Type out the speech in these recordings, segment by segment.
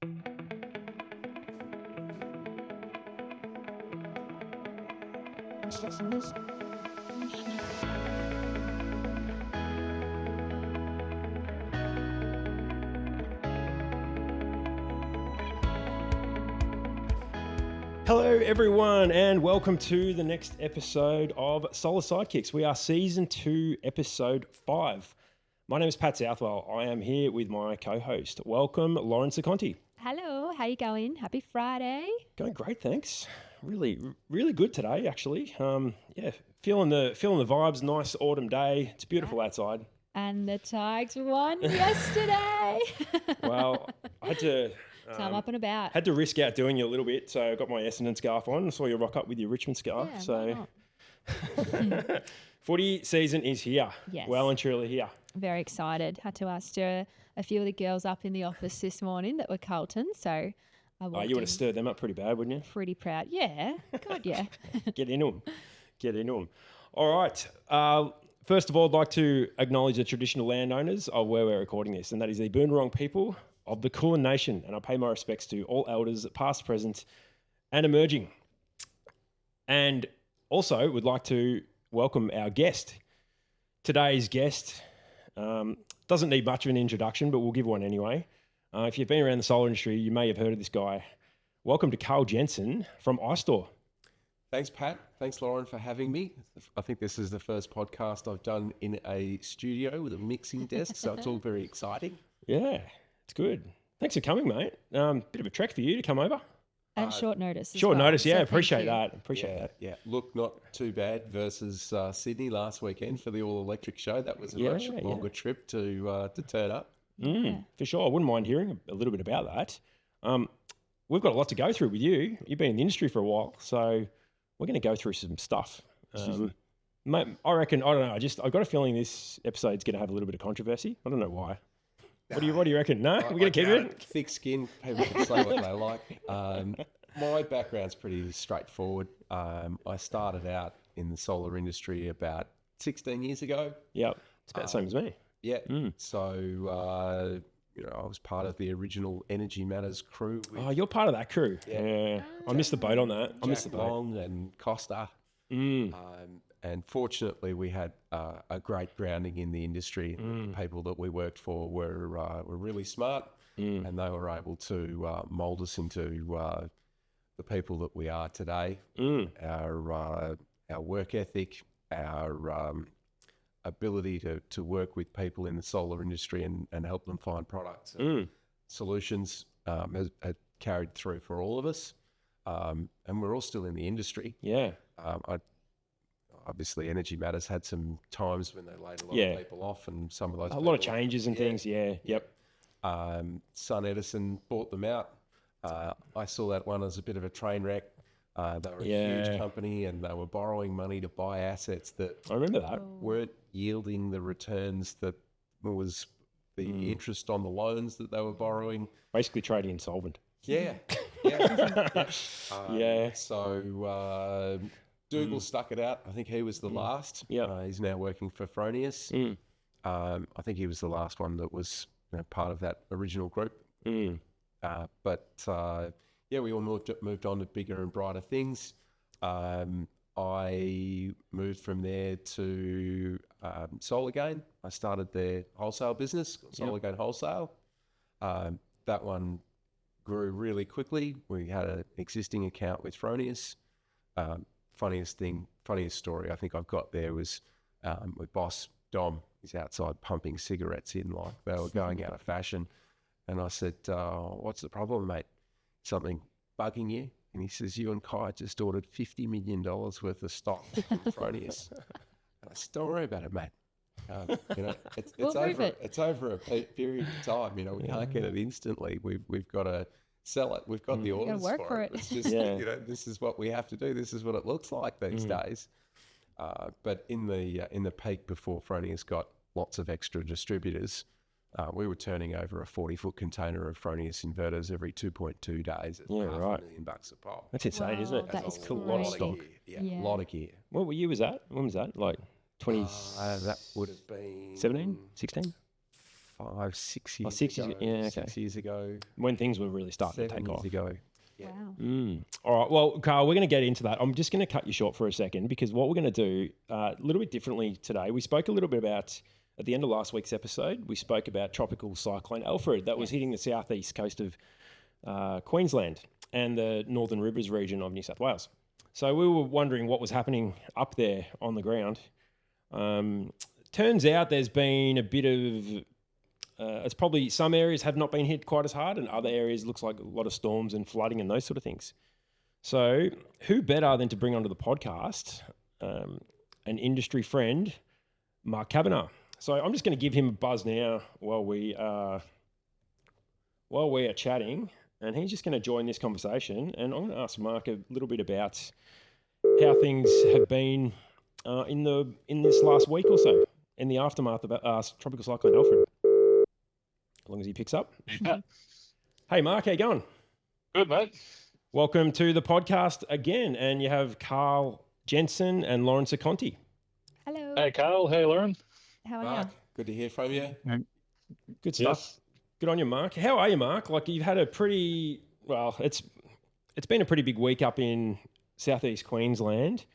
Hello everyone and welcome to the next episode of Solar Sidekicks. We are season 2, episode 5. My name is Pat Southwell. I am here with my co-host. Welcome, Lauren Seconti. Hello, how you going? Happy Friday. Going great, thanks. Really good today, actually. Feeling the vibes. Nice autumn day. It's beautiful outside. And the Tigers won yesterday. Well, I had to. So I'm up and about. Had to risk out doing you a little bit, so I got my Essendon scarf on. Saw you rock up with your Richmond scarf. Yeah, so, footy season is here. Yes. Well and truly here. Very excited. Had to stir a few of the girls up in the office this morning that were Carlton. So I walked you would have stirred them up pretty bad, wouldn't you? pretty proud. Yeah. God, yeah. Get into them. All right. First of all, I'd like to acknowledge the traditional landowners of where we're recording this, and that is the Boonwurrung people of the Kulin Nation, and I pay my respects to all elders, past, present, and emerging. And also would like to welcome our guest. Today's guest doesn't need much of an introduction, but we'll give one anyway. If you've been around the solar industry, you may have heard of this guy. Welcome to Karl Jensen from Istore. Thanks, Pat. Thanks, Lauren, for having me. I think this is the first podcast I've done in a studio with a mixing desk, so it's all very exciting. Yeah. It's good. Thanks for coming, mate. Bit of a trek for you to come over. And short notice. Short well. notice, yeah. So Appreciate that. Yeah. Look, not too bad versus Sydney last weekend for the all-electric show. That was a much longer trip to turn up. For sure. I wouldn't mind hearing a little bit about that. We've got a lot to go through with you. You've been in the industry for a while, so we're going to go through some stuff. Mate, I reckon, I don't know, I've got a feeling this episode's going to have a little bit of controversy. I don't know why. What do you reckon? No, we're going to keep it? Thick skin, people can say what they like. My background's pretty straightforward. I started out in the solar industry about 16 years ago. Yep, it's about the same as me. Yeah, so I was part of the original Energy Matters crew. You're part of that crew. Yeah. I missed the boat on that. I missed the boat. Long and Costa. And fortunately, we had a great grounding in the industry. The people that we worked for were really smart, and they were able to mould us into the people that we are today. Our work ethic, our ability to work with people in the solar industry and help them find products and solutions has carried through for all of us. And we're all still in the industry. Yeah. Obviously, Energy Matters had some times when they laid a lot of people off, and some of those a lot of changes and things. Yeah. Yep. Sun Edison bought them out. I saw that one as a bit of a train wreck. They were a huge company, and they were borrowing money to buy assets that I remember that weren't yielding the returns that was the interest on the loans that they were borrowing. Basically, trading insolvent. Yeah. So Dougal stuck it out. I think he was the last. Yeah. He's now working for Fronius. I think he was the last one that was part of that original group. But we all moved on to bigger and brighter things. I moved from there to Solargain. I started their wholesale business, Solargain Wholesale. That one grew really quickly. We had an existing account with Fronius. Funniest story I think I've got there was with boss Dom. He's outside pumping cigarettes in like they were going out of fashion. And I said, what's the problem, mate? Something bugging you? And he says, you and Kai just ordered $50 million worth of stock from Fronius. And I said, don't worry about it, mate. It's over a period of time. We can't get it instantly. We've got to sell it. We've got the orders for it. It's just, this is what we have to do. This is what it looks like these days. But in the peak before Fronius got lots of extra distributors, we were turning over a 40-foot container of Fronius inverters every 2.2 days at $500 million a pop. That's insane, isn't it? That is cool. A lot of stock. A lot of gear. What year was that? When was that? Like 20? That would have been 17, 16? 6 years 6 years ago. ago. Yeah, okay. 6 years ago. When things were really starting to 7 take years off. ago. Yeah. Wow. All right. Well, Karl, we're going to get into that. I'm just going to cut you short for a second because what we're going to do a little bit differently today. We spoke a little bit about, at the end of last week's episode, we spoke about tropical cyclone Alfred that was hitting the southeast coast of Queensland and the Northern Rivers region of New South Wales. So we were wondering what was happening up there on the ground. Turns out there's been a bit of it's probably some areas have not been hit quite as hard, and other areas looks like a lot of storms and flooding and those sort of things. So, who better than to bring onto the podcast an industry friend, Mark Kavanagh? So, I'm just going to give him a buzz now while we are chatting, and he's just going to join this conversation. And I'm going to ask Mark a little bit about how things have been in this last week or so, in the aftermath of Tropical Cyclone Alfred. As long as he picks up. Yeah. Hey, Mark, how you going? Good, mate. Welcome to the podcast again. And you have Karl, Jensen, and Lawrence Aconti. Hello. Hey, Karl. Hey, Lauren. How are Mark, you? good to hear from you. Good stuff. Yes. Good on you, Mark. How are you, Mark? Like, you've had a pretty, well, it's been a pretty big week up in southeast Queensland.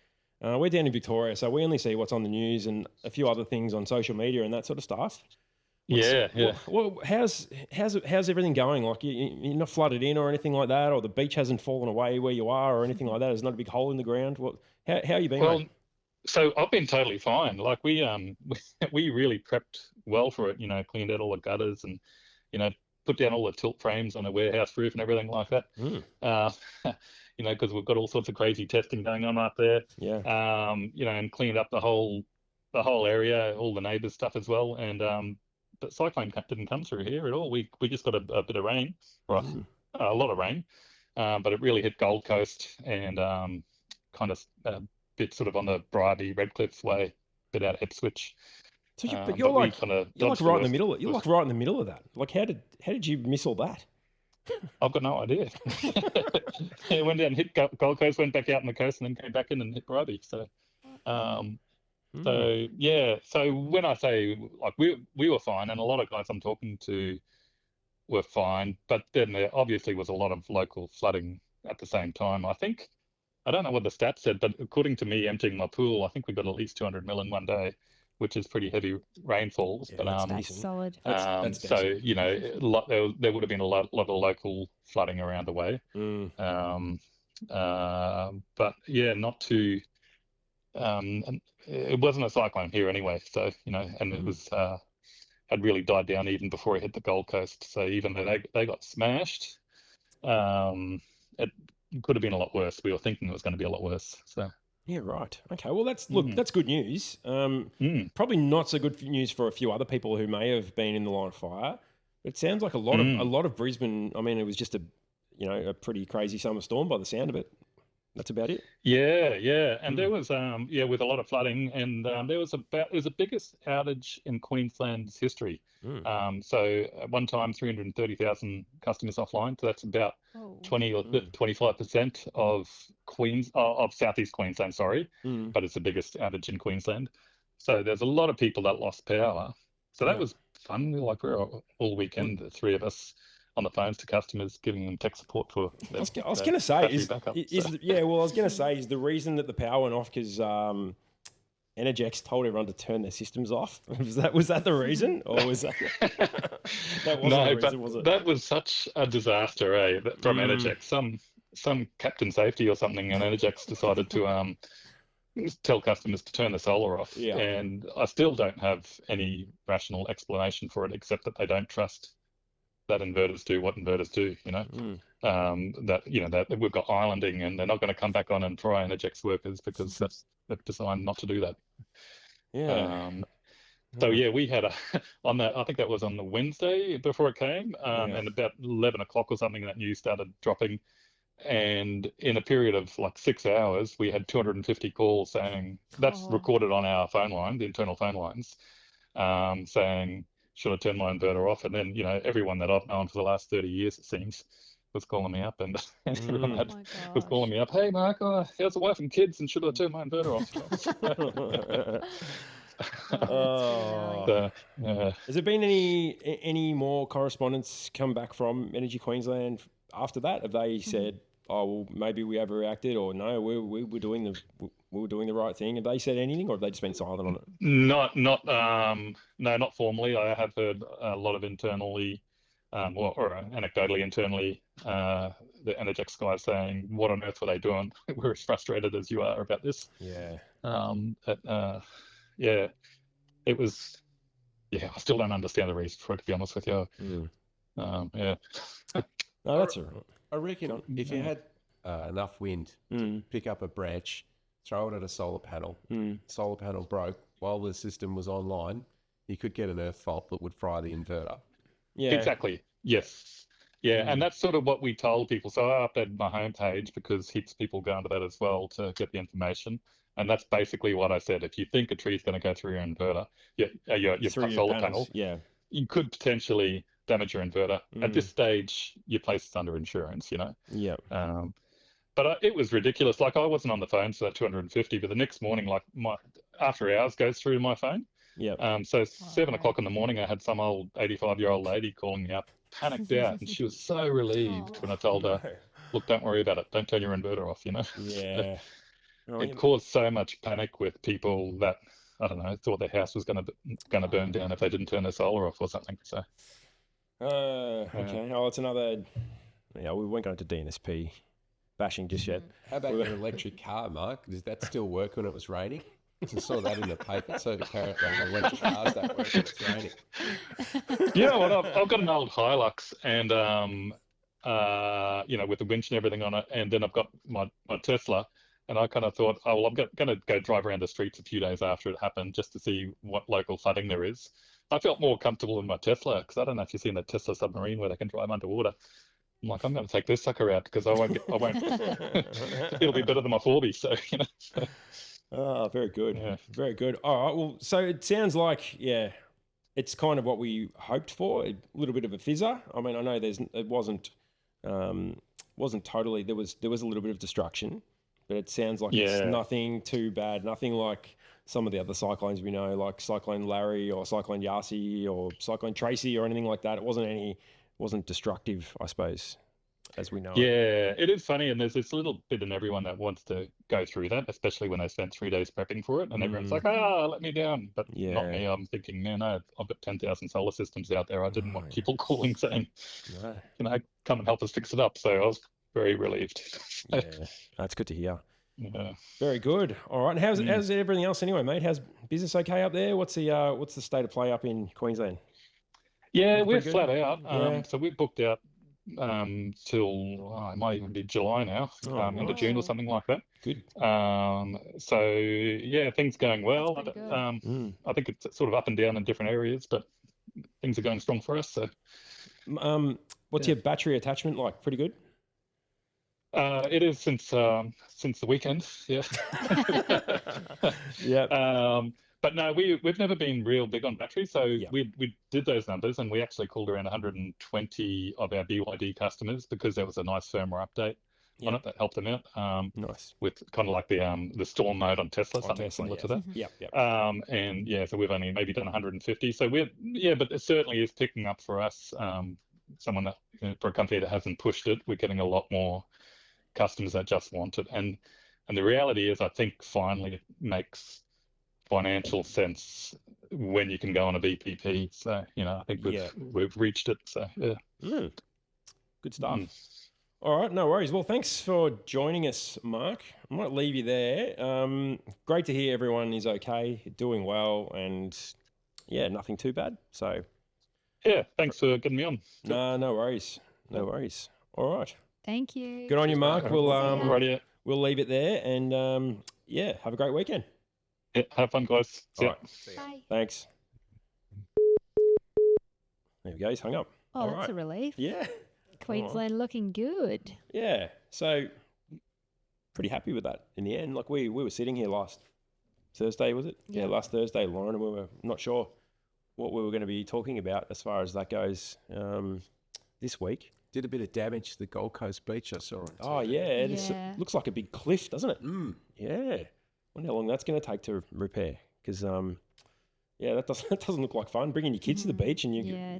We're down in Victoria, so we only see what's on the news and a few other things on social media and that sort of stuff. Yeah. Well, how's everything going? Like, you're not flooded in or anything like that, or the beach hasn't fallen away where you are or anything like that? There's not a big hole in the ground. How you been? Well, mate? so I've been totally fine. Like we really prepped well for it. You know, cleaned out all the gutters and put down all the tilt frames on a warehouse roof and everything like that. Because we've got all sorts of crazy testing going on up there. Yeah. And cleaned up the whole area, all the neighbours' stuff as well. And but cyclone didn't come through here at all. We just got a bit of rain, right? A lot of rain, but it really hit Gold Coast and kind of a bit sort of on the Bribie, Redcliffe way, bit out of Ipswich. So but you're like right in the middle. You're like right in the middle of that. Like, how did you miss all that? I've got no idea. It went down, hit Gold Coast, went back out on the coast, and then came back in and hit Bribie. So. So yeah, so when I say like we were fine, and a lot of guys I'm talking to were fine, but then there obviously was a lot of local flooding at the same time. I don't know what the stats said, but according to me emptying my pool, I think we got at least 200 mil in one day, which is pretty heavy rainfalls. Yeah, but That's solid. That's so decent. there would have been a lot of local flooding around the way. But yeah, not too. And it wasn't a cyclone here anyway, so and it was had really died down even before it hit the Gold Coast. So even though they got smashed, it could have been a lot worse. We were thinking it was going to be a lot worse. So yeah, right. Okay, well that's good news. Probably not so good news for a few other people who may have been in the line of fire. It sounds like a lot of Brisbane. I mean, it was just a pretty crazy summer storm by the sound of it. That's about it. Yeah. And there was with a lot of flooding, and it was the biggest outage in Queensland's history. So at one time 330,000 customers offline. So that's about 20 or 25% of Southeast Queensland, but it's the biggest outage in Queensland. So there's a lot of people that lost power. So that was fun. Like we were all weekend, the three of us on the phones to customers, giving them tech support for. I was going to say, is the reason that the power went off because Energex told everyone to turn their systems off? Was that the reason, or was that that wasn't the reason? Was it? That was such a disaster, from Energex. Some captain safety or something, and Energex decided to tell customers to turn the solar off. Yeah. And I still don't have any rational explanation for it, except that they don't trust that inverters do what inverters do, that we've got islanding and they're not going to come back on and try and eject workers because they're designed not to do that. Yeah. So yeah, we had I think that was on the Wednesday before it came, and about 11 o'clock or something, that news started dropping. And in a period of like 6 hours, we had 250 calls saying, that's recorded on our phone line, the internal phone lines, saying, should I turn my inverter off? And then, everyone that I've known for the last 30 years, it seems, was calling me up, and everyone was calling me up. Hey, Mark, how's the wife and kids? And should I turn my inverter off? Oh. So, yeah. Has there been any more correspondence come back from Energy Queensland after that? Have they said, "Oh, well, maybe we overreacted," or "No, we were doing the right thing"? Have they said anything, or have they just been silent on it? No, not formally. I have heard a lot of internally, or anecdotally internally, the Energex guys saying, "What on earth were they doing? We're as frustrated as you are about this." Yeah. Yeah, it was. Yeah, I still don't understand the reason for it, to be honest with you. Yeah. No, that's all right. I reckon if you had enough wind to pick up a branch, throw it at a solar panel, solar panel broke while the system was online, you could get an earth fault that would fry the inverter. Yeah. Exactly. Yes. Yeah, and that's sort of what we told people. So I updated my homepage because heaps of people go into that as well to get the information. And that's basically what I said. If you think a tree's going to go through your inverter, your Through solar your panel, yeah. you could potentially damage your inverter. At this stage, your place is under insurance, Yeah. But it was ridiculous. Like, I wasn't on the phone for that 250, but the next morning, like, my after hours goes through to my phone. Yeah. So 7 o'clock in the morning, I had some old 85-year-old lady calling me up, panicked out, and she was so relieved when I told her, "Look, don't worry about it. Don't turn your inverter off." Yeah. It caused so much panic with people that, I don't know, thought their house was going to burn down if they didn't turn their solar off or something. So. Okay. Oh, it's another. Yeah, we won't go into DNSP bashing just yet. How about your electric car, Mark? Does that still work when it was raining? I saw that in the paper. So apparently electric cars don't work when it's raining. You know what? I've got an old Hilux, and with the winch and everything on it, and then I've got my Tesla, and I kind of thought, oh well, I'm going to go drive around the streets a few days after it happened just to see what local flooding there is. I felt more comfortable in my Tesla because I don't know if you've seen the Tesla submarine where they can drive underwater. I'm like, I'm going to take this sucker out because I won't. It'll be better than my 4B. So Oh, very good. Yeah. Very good. All right. Well, so it sounds like, it's kind of what we hoped for. A little bit of a fizzer. I mean, I know it wasn't totally. There was a little bit of destruction, but it sounds like it's nothing too bad. Nothing like some of the other cyclones we know, like Cyclone Larry or Cyclone Yasi or Cyclone Tracy or anything like that. It wasn't destructive, I suppose, as we know. Yeah, it is funny, and there's this little bit in everyone that wants to go through that, especially when they spent 3 days prepping for it, and everyone's like, let me down. But not me. I'm thinking, man, I've got 10,000 solar systems out there. I didn't want people calling saying, come and help us fix it up. So I was very relieved. Yeah, that's good to hear. Yeah. Very good. All right. And how's everything else anyway, mate? How's business okay up there? What's the state of play up in Queensland? Yeah, we're flat out. So we're booked out till it might even be July now, into June or something like that. Good. So yeah, things going well. I think it's sort of up and down in different areas, but things are going strong for us. So, what's your battery attachment like? Pretty good. It is since the weekend. Yeah. Yeah. But no, we've never been real big on batteries. So we did those numbers, and we actually called around 120 of our BYD customers because there was a nice firmware update on it that helped them out. Nice. With kind of like the storm mode on Tesla, something similar to that. Yeah. So we've only maybe done 150. So but it certainly is picking up for us. Someone that for a company that hasn't pushed it, we're getting a lot more customers that just want it. And the reality is, I think finally it makes financial sense when you can go on a BPP. So I think we've reached it. So yeah. Good stuff. All right, no worries. Well, thanks for joining us, Mark. I might leave you there. Great to hear everyone is okay, doing well, and nothing too bad. So yeah, thanks for getting me on. No worries. No worries. All right. Thank you. Good on you, Mark. We'll leave it there, and have a great weekend. Yeah, have fun, guys. See ya. Bye. Thanks. There we go. He's hung up. Oh, All that's right. a relief. Yeah. Queensland looking good. Yeah. So pretty happy with that in the end. Like we were sitting here last Thursday, was it? Yeah, last Thursday, Lauren, and we were not sure what we were going to be talking about as far as that goes this week. Did a bit of damage to the Gold Coast beach, I saw it. Oh, yeah. It looks like a big cliff, doesn't it? Yeah. Wonder how long that's going to take to repair because Yeah, that doesn't look like fun. Bringing your kids to the beach and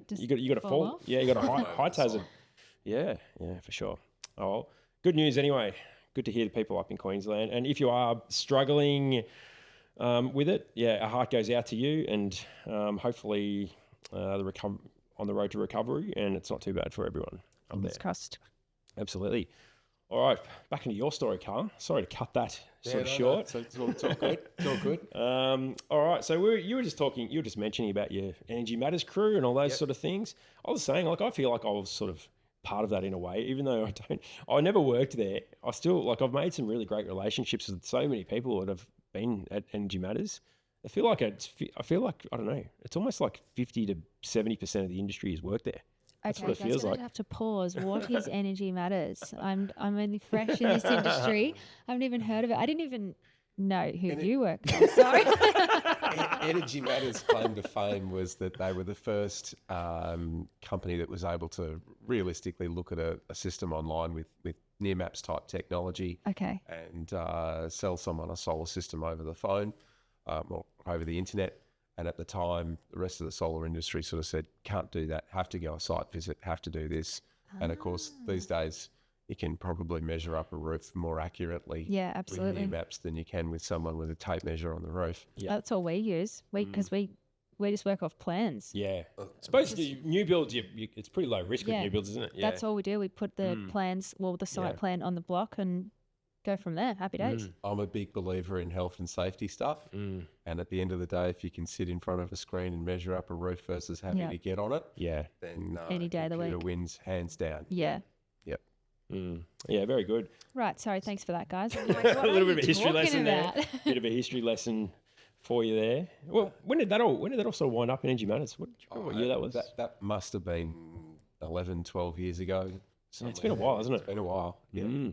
just you got to fall fall. off. Yeah, you got a height hazard. Yeah, for sure. Oh, well, good news anyway. Good to hear the people up in Queensland. And if you are struggling with it, our heart goes out to you, and hopefully on the road to recovery, and it's not too bad for everyone up there. Fingers crossed. Absolutely. All right, back into your story, Karl. Sorry to cut that short. No, it's all good. It's all good. All right, so you were just mentioning about your Energy Matters crew and all those sort of things. I was saying, like, I feel like I was sort of part of that in a way, even though I never worked there. I still, like, I've made some really great relationships with so many people that have been at Energy Matters. I feel like I don't know. It's almost like 50 to 70% of the industry has worked there. That's what it feels like. I have to pause. What is Energy Matters? I'm only fresh in this industry. I haven't even heard of it. I didn't even know who you were. Sorry. Energy Matters' claim to fame was that they were the first company that was able to realistically look at a system online with near maps type technology. Okay. And sell someone a solar system over the phone or over the internet. And at the time, the rest of the solar industry sort of said, can't do that, have to go a site visit, have to do this. And of course, these days, you can probably measure up a roof more accurately with new maps than you can with someone with a tape measure on the roof. Yeah. That's all we use because we just work off plans. Yeah. I suppose new builds, it's pretty low risk with new builds, isn't it? Yeah. That's all we do. We put the plans, the site plan on the block and go from there. Happy days. I'm a big believer in health and safety stuff. And at the end of the day, if you can sit in front of a screen and measure up a roof versus having to get on it, then any day of the week wins hands down. Yeah. Yep. Yeah, very good. Right. Sorry. Thanks for that, guys. A little bit of a history lesson there. Bit of a history lesson for you there. Well, when did that all sort of wind up in Energy Matters? Do you remember what year that was? That must have been 11, 12 years ago. Yeah, it's been a while, hasn't it? It's been a while. Yeah.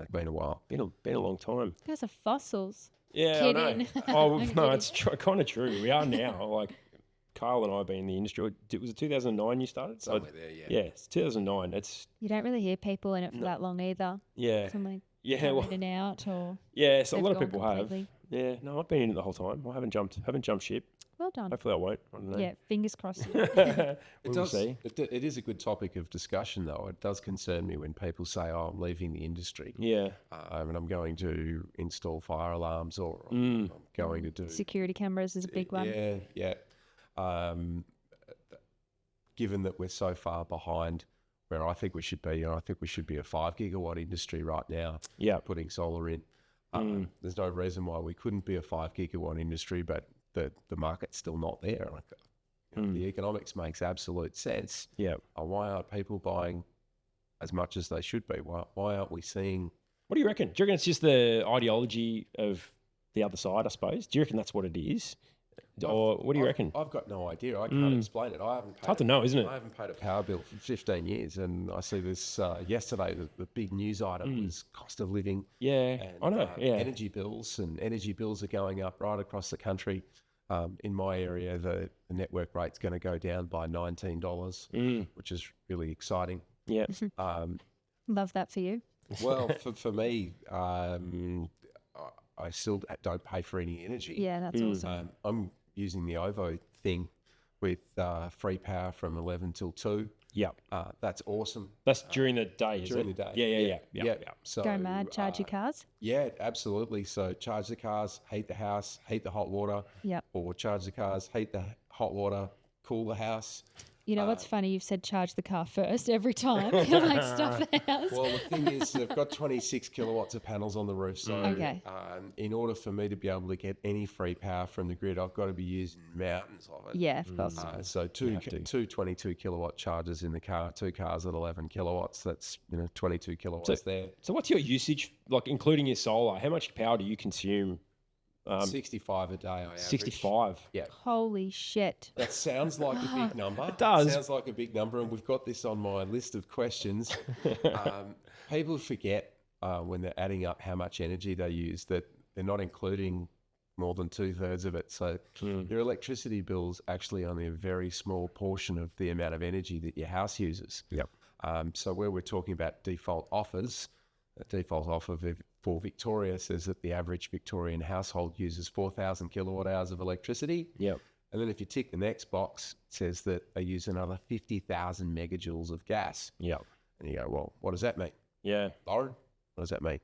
It's been a while. Been a long time. You guys are fossils. Yeah, kidding. I know. No, it's kind of true. We are now. Like, Karl and I have been in the industry. Was it 2009 you started? Somewhere there, yeah. Yeah, it's 2009. You don't really hear people in it for that long either. Yeah. Somebody in and out or... Yeah, so a lot of people completely. have. Yeah, no, I've been in it the whole time. I haven't jumped ship. Well done. Hopefully I won't. I don't know. Yeah, fingers crossed. We'll see. It is a good topic of discussion, though. It does concern me when people say, "Oh, I'm leaving the industry." Yeah. And I'm going to install fire alarms, or I'm going to do security cameras is a big one. Yeah. Given that we're so far behind where I think we should be, and I think we should be a 5 gigawatt industry right now. Yeah. Putting solar in. There's no reason why we couldn't be a 5 gigawatt industry, but the market's still not there. Like, the economics makes absolute sense. Yeah. Why aren't people buying as much as they should be? Why aren't we seeing? What do you reckon? Do you reckon it's just the ideology of the other side, I suppose? Do you reckon that's what it is? Or what do you reckon? I've got no idea. I can't explain it. It's hard to know, isn't it? I haven't paid a power bill for 15 years, and I see this yesterday. The big news item was cost of living. Yeah, and, I know. Energy bills are going up right across the country. In my area, the network rate's going to go down by $19, which is really exciting. Yeah. Love that for you. Well, for me, I still don't pay for any energy. Yeah, that's awesome. I'm using the OVO thing with free power from 11 till 2. Yeah. That's awesome. That's during the day, is it? During the day. Yeah. So, go mad, charge your cars? Yeah, absolutely. So charge the cars, heat the house, heat the hot water. Yep. Or charge the cars, heat the hot water, cool the house. You know what's funny? You've said charge the car first every time. You're like, stuff the house. Well, the thing is, they've got 26 kilowatts of panels on the roof. So in order for me to be able to get any free power from the grid, I've got to be using mountains of it. Yeah, of course. So two 22 kilowatt chargers in the car, 2 cars at 11 kilowatts. That's 22 kilowatts there. So what's your usage, like including your solar? How much power do you consume? 65 a day, I average. 65. Yeah. Holy shit. That sounds like a big number. It does. Sounds like a big number, and we've got this on my list of questions. People forget when they're adding up how much energy they use that they're not including more than 2/3 of it. So your electricity bill's actually only a very small portion of the amount of energy that your house uses. Yep. So where we're talking about default offers, a default offer for Victoria says that the average Victorian household uses 4,000 kilowatt hours of electricity. Yep. And then if you tick the next box, it says that they use another 50,000 megajoules of gas. Yeah. And you go, well, what does that mean? Yeah. Lauren, what does that mean?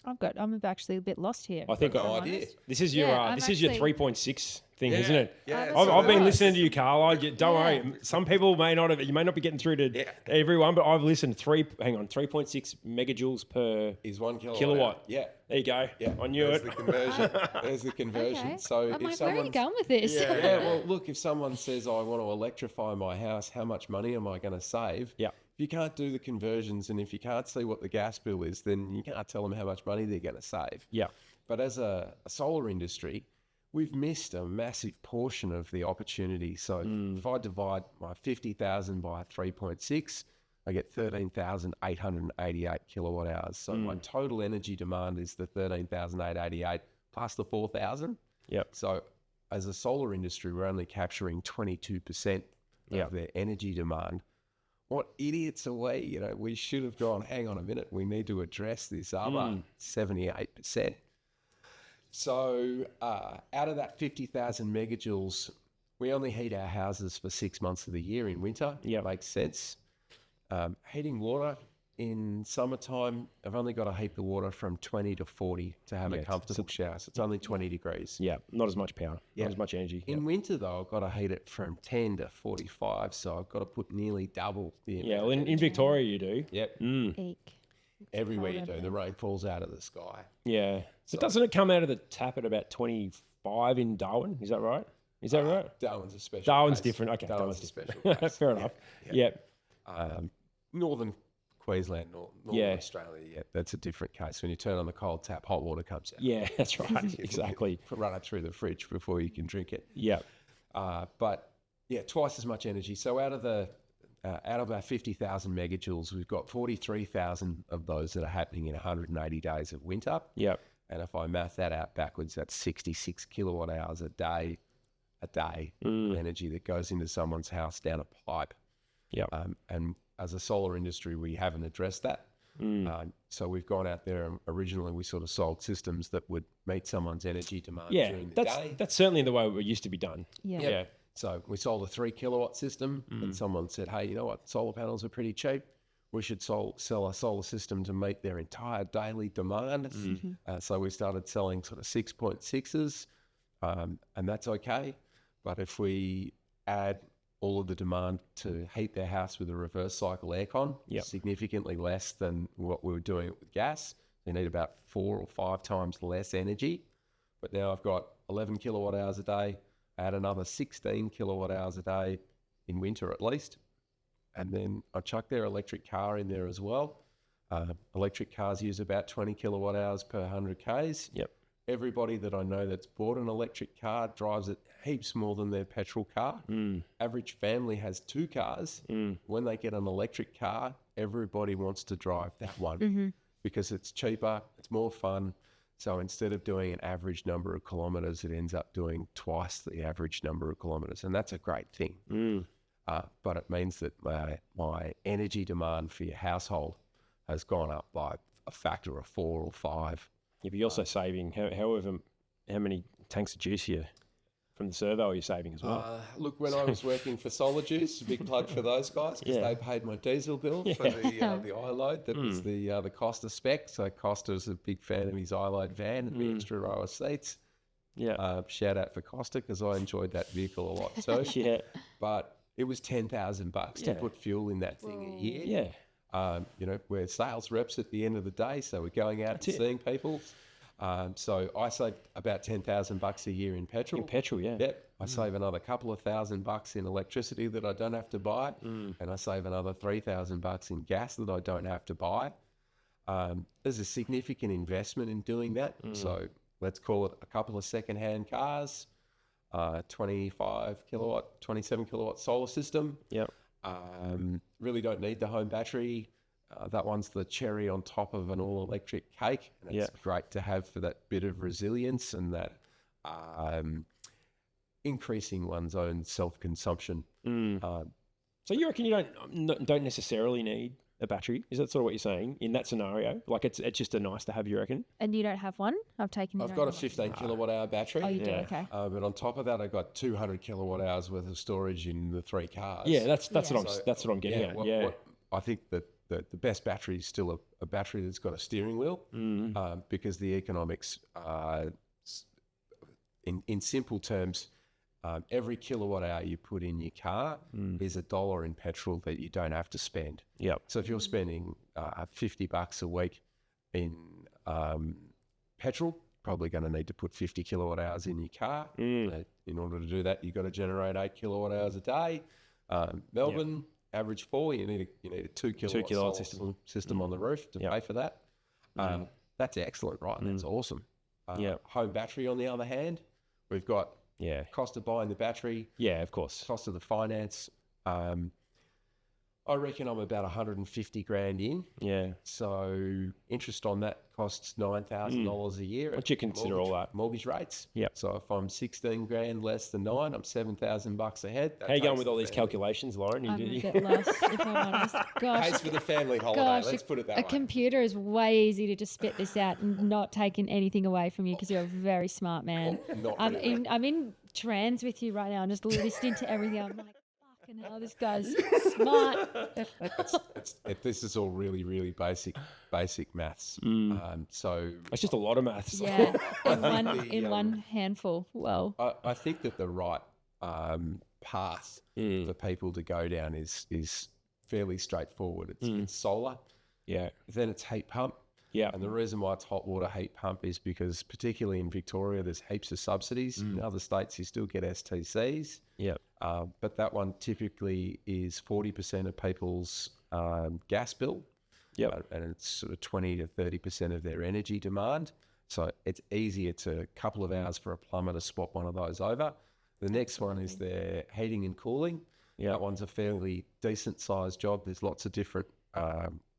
I'm actually a bit lost here. I think if I'm no idea. honest. this is your Yeah, I'm this is your actually- 3.6 thing, isn't it? Yeah. I've been nice. listening to you, Carl. Don't Yeah. worry. Some people may not have. You may not be getting through to everyone, but I've listened. 3.6 megajoules per Is 1 kilowatt. kilowatt. Hour. Yeah. There you go. Yeah. I knew There's it. the conversion. There's the conversion. Okay. So I'm if like, where are you someone going with this? yeah, well, look, if someone says, I want to electrify my house, how much money am I going to save? Yeah. If you can't do the conversions and if you can't see what the gas bill is, then you can't tell them how much money they're going to save. Yeah. But as a solar industry, we've missed a massive portion of the opportunity. So if I divide my 50,000 by 3.6, I get 13,888 kilowatt hours. So my total energy demand is the 13,888 plus the 4,000. Yep. So as a solar industry, we're only capturing 22% Yep. of their energy demand. What idiots are we? You know, we should have gone, hang on a minute, we need to address this other 78%. So out of that 50,000 megajoules, we only heat our houses for 6 months of the year in winter. Yeah. Makes sense. Heating water in summertime, I've only got to heat the water from 20 to 40 to have a Yeah, comfortable shower. So it's only 20 degrees. Yeah. Not as much power. Yeah. Not as much energy. In winter, though, I've got to heat it from 10 to 45. So I've got to put nearly double the amount. Yeah. Well, in Victoria, you do. Yep. Eek. Everywhere you cold do. over The there. rain falls out of the sky. Yeah. So doesn't it come out of the tap at about 25 in Darwin? Is that right? Is that right? Darwin's a special Darwin's case. different. Okay. Darwin's a special different. case. Fair enough. Yeah. Yeah. Northern Queensland, Northern Yeah. Australia, yeah, that's a different case. When you turn on the cold tap, hot water comes out. Yeah. That's right. Exactly. Run it through the fridge before you can drink it. Yeah. But yeah, twice as much energy. So out of our 50,000 megajoules, we've got 43,000 of those that are happening in 180 days of winter. Yeah. And if I math that out backwards, that's 66 kilowatt hours a day of energy that goes into someone's house down a pipe. Yeah. And as a solar industry, we haven't addressed that. So we've gone out there and originally we sort of sold systems that would meet someone's energy demand Yeah. during the That's day. that's certainly the way it used to be done. Yeah. Yeah. So we sold a 3 kilowatt system and someone said, hey, you know what? Solar panels are pretty cheap. We should sell a solar system to meet their entire daily demand. So we started selling sort of 6.6s and that's okay. But if we add all of the demand to heat their house with a reverse cycle aircon, Yep. significantly less than what we were doing with gas, they need about 4 or 5 times less energy. But now I've got 11 kilowatt hours a day, add another 16 kilowatt hours a day in winter at least. And then I chuck their electric car in there as well. Electric cars use about 20 kilowatt hours per 100 Ks. Yep. Everybody that I know that's bought an electric car drives it heaps more than their petrol car. Average family has 2 cars. When they get an electric car, everybody wants to drive that one because it's cheaper, it's more fun. So instead of doing an average number of kilometres, it ends up doing twice the average number of kilometres. And that's a great thing. But it means that my energy demand for your household has gone up by a factor of 4 or 5. Yeah, but you're also saving how many tanks of juice here from the servo are you saving as well? Look, when I was working for Solar Juice, a big plug for those guys because Yeah. they paid my diesel bill for the iLoad. That was the Costa spec. So Costa's a big fan of his iLoad van and the extra row of seats. Yeah. Shout out for Costa because I enjoyed that vehicle a lot too. Yeah. But it was $10,000 to Yeah. put fuel in that thing a year. Yeah. You know, we're sales reps at the end of the day, so we're going out and it. seeing people. So I save about $10,000 a year in petrol. In petrol, yeah. Yep. I save another couple of $1,000 in electricity that I don't have to buy, and I save another $3,000 in gas that I don't have to buy. There's a significant investment in doing that. So let's call it a couple of second-hand cars, 25 kilowatt, 27 kilowatt solar system. Yep. Really don't need the home battery. That one's the cherry on top of an all-electric cake. And it's great to have for that bit of resilience and that increasing one's own self-consumption. So you reckon you don't necessarily need a battery? Is that sort of what you're saying in that scenario? Like it's just a nice to have, you reckon? And you don't have one? I've taken. I've got a 15 kilowatt hour battery. Oh, you do? Yeah. Okay. But on top of that, I got 200 kilowatt hours worth of storage in the 3 cars. Yeah, that's Yeah. what I'm getting at. I think that the best battery is still a battery that's got a steering wheel, because the economics, in simple terms, every kilowatt hour you put in your car is $1 in petrol that you don't have to spend. Yep. So if you're spending $50 a week in petrol, probably going to need to put 50 kilowatt hours in your car. In order to do that, you've got to generate 8 kilowatt hours a day. Melbourne, average 4. You need a 2 kilowatt system on the roof to pay for that. That's excellent, right? That's awesome. Home battery, on the other hand, we've got cost of buying the battery. Yeah, of course. Cost of the finance. I reckon I'm about 150 grand in. Yeah. So interest on that costs $9,000 a year. What do you consider all that? Mortgage rates. Yep. So if I'm 16 grand less than 9, I'm $7,000 ahead. That How you going takes with the all these family. calculations, Lauren? I'm a bit lost, if I'm honest. Gosh, Pays for the family holiday. gosh, Let's put it that a way. computer is way easy to just spit this out and not taking anything away from you because you're a very smart man. Not I'm really. I'm in trance with you right now. I'm just listening to everything. I'm like, fucking hell, this guy's smart. This is all really, really basic maths. So It's just a lot of maths. Yeah, think in one handful. Well, I think that the right path for people to go down is fairly straightforward. It's solar, Yeah. then it's heat pump. Yeah. And the reason why it's hot water heat pump is because particularly in Victoria, there's heaps of subsidies. In other states, you still get STCs. Yeah. But that one typically is 40% of people's gas bill. Yep. And it's sort of 20 to 30% of their energy demand. So it's easier to a couple of hours for a plumber to swap one of those over. The next one is their heating and cooling. Yeah. That one's a fairly decent sized job. There's lots of different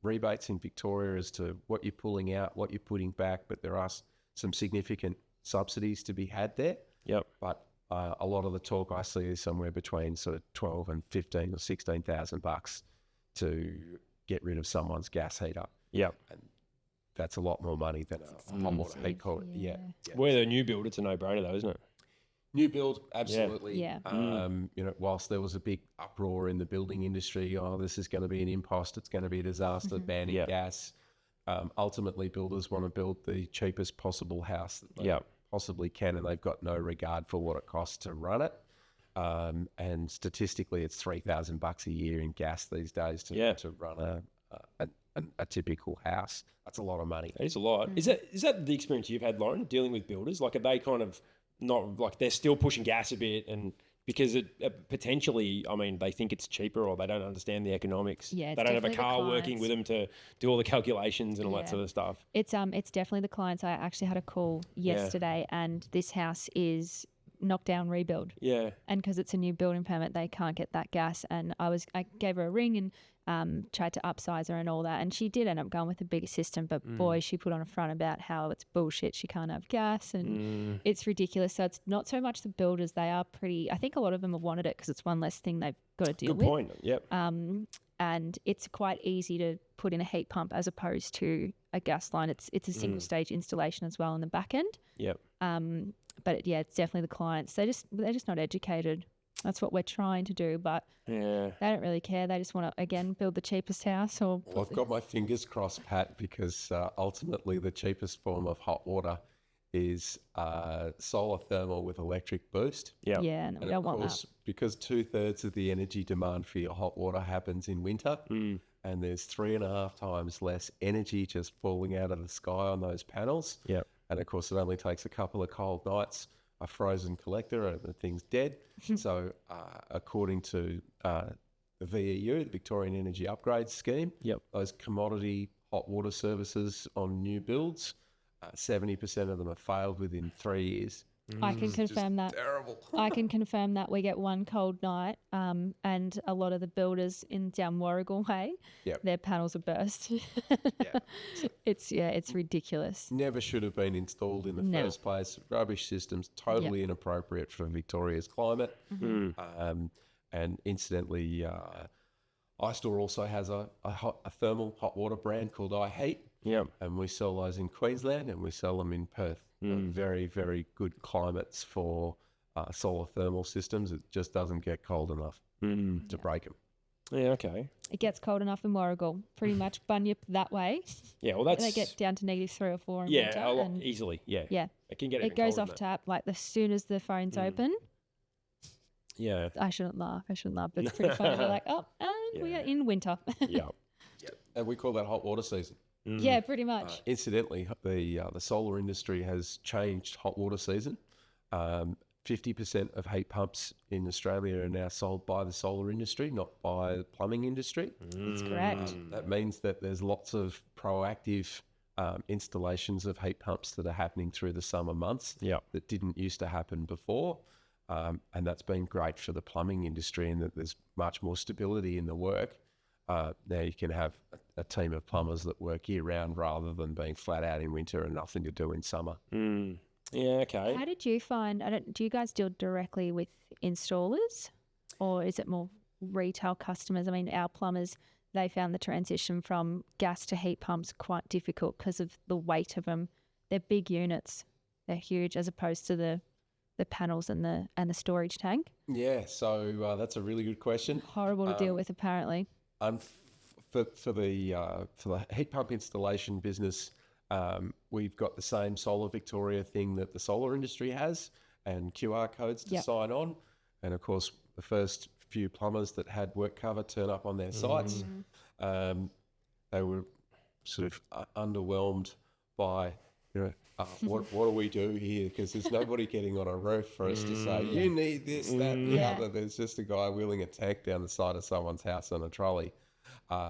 rebates in Victoria as to what you're pulling out, what you're putting back, but there are some significant subsidies to be had there. Yep. But a lot of the talk I see is somewhere between sort of 12 and 15 or 16,000 bucks to get rid of someone's gas heater. Yep. And that's a lot more money than a hot water heat cooler. Yeah. Where the new build, it's a no-brainer though, isn't it? New build, absolutely. Yeah. Whilst there was a big uproar in the building industry, this is going to be an impost, it's going to be a disaster, banning gas. Ultimately, builders want to build the cheapest possible house that they possibly can, and they've got no regard for what it costs to run it. And statistically, it's $3,000 a year in gas these days to run a typical house. That's a lot of money. That is a lot. Is that the experience you've had, Lauren, dealing with builders? Like, are they kind of not like they're still pushing gas a bit, and because it potentially, I mean, they think it's cheaper or they don't understand the economics. Yeah, it's they don't have a definitely the car working clients. with them to do all the calculations and all that Yeah. sort of stuff. it's definitely the clients. I actually had a call yesterday, and this house is knockdown rebuild. Yeah. And because it's a new building permit, they can't get that gas. And I gave her a ring and tried to upsize her and all that. And she did end up going with a bigger system. But boy, she put on a front about how it's bullshit. She can't have gas and it's ridiculous. So it's not so much the builders. They are pretty, I think a lot of them have wanted it because it's one less thing they've got to deal Good with. point. Yep. And it's quite easy to put in a heat pump as opposed to a gas line. It's a single stage installation as well in the back end. Yep. But it's definitely the clients. They're just not educated. That's what we're trying to do, but Yeah. they don't really care. They just want to again build the cheapest house. Or Well, I've got my fingers crossed, Pat, because ultimately the cheapest form of hot water is solar thermal with electric boost. Yep. yeah, no, we And don't of want course, that. because 2/3 of the energy demand for your hot water happens in winter, and there's 3.5 times less energy just falling out of the sky on those panels. Yep. And of course, it only takes a couple of cold nights, a frozen collector, and the thing's dead. So, according to the VEU, the Victorian Energy Upgrade Scheme, Yep. those commodity hot water services on new builds, 70% of them have failed within 3 years. I can confirm that. Terrible. I can confirm that we get one cold night, and a lot of the builders in down Warrigal Way, Yep. their panels are burst. It's ridiculous. Never should have been installed in the No. first place. Rubbish systems, totally inappropriate for Victoria's climate. And incidentally, Istore also has a thermal hot water brand called iHeat, Yeah. and we sell those in Queensland and we sell them in Perth. Very, very good climates for solar thermal systems. It just doesn't get cold enough to break them. Yeah, okay. It gets cold enough in Warragul, pretty much Bunyip that way. Yeah, well, that's... They get down to -3 or 4 in yeah, winter. a lot and easily, yeah. yeah, It can get it even goes colder off than that. tap like as soon as the phone's open. Yeah. I shouldn't laugh, but it's pretty funny. We're like, oh, and we are in winter. Yeah. And we call that hot water season. Yeah, pretty much. Incidentally, the solar industry has changed hot water season. 50% of heat pumps in Australia are now sold by the solar industry, not by the plumbing industry. That's correct. That means that there's lots of proactive installations of heat pumps that are happening through the summer months that didn't used to happen before. And that's been great for the plumbing industry in that there's much more stability in the work. Now you can have a team of plumbers that work year round rather than being flat out in winter and nothing to do in summer. Yeah, okay. How did you find? Do you guys deal directly with installers, or is it more retail customers? I mean, our plumbers, they found the transition from gas to heat pumps quite difficult because of the weight of them. They're big units, they're huge, as opposed to the panels and the storage tank. Yeah, so that's a really good question. Horrible to deal with, apparently. For the heat pump installation business, we've got the same Solar Victoria thing that the solar industry has, and QR codes to sign on. And of course, the first few plumbers that had work cover turn up on their sites. They were sort of underwhelmed by, what do we do here? Because there's nobody getting on a roof for us to say, you need this, that, and the other. There's just a guy wheeling a tank down the side of someone's house on a trolley.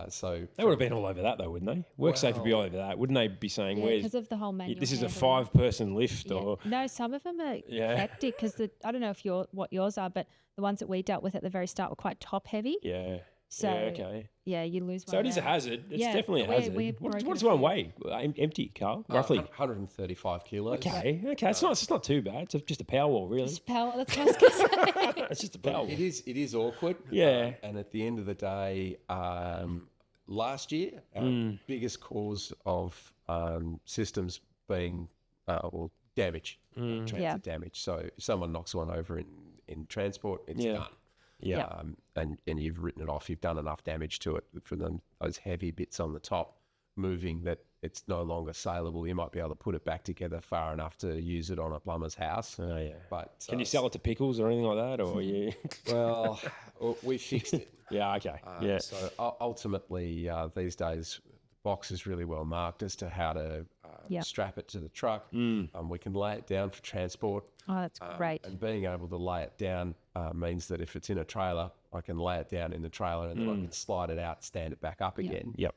So They would have been all over that, though, wouldn't they? WorkSafe would be all over that. Wouldn't they be saying, Yeah, because of the whole manual this is a handling. 5-person lift? Yeah. Or No, some of them are Yeah. hectic because I don't know if what yours are, but the ones that we dealt with at the very start were quite top heavy. Yeah. So yeah, okay. Yeah, you lose one. So it is a there. hazard. It's Yeah, definitely a we're- hazard. we're What broken does a one few. weigh? Empty, Carl? Roughly. 135 kilos. Okay. It's not too bad. It's just a power wall, really. Just power. That's what I was going to say. It's just a power wall. It is awkward. Yeah. And at the end of the day, last year, our biggest cause of systems being damage, transit damage. So if someone knocks one over in transport, it's done. Yeah. And you've written it off. You've done enough damage to it for those heavy bits on the top moving that it's no longer saleable. You might be able to put it back together far enough to use it on a plumber's house. Oh, yeah. But Can you sell it to pickles or anything like that? Or you? Well, we fixed it. Yeah, okay. So ultimately, these days, the box is really well marked as to how to strap it to the truck. We can lay it down for transport. Oh, that's great. And being able to lay it down means that if it's in a trailer, I can lay it down in the trailer and then I can slide it out, stand it back up again. Yep.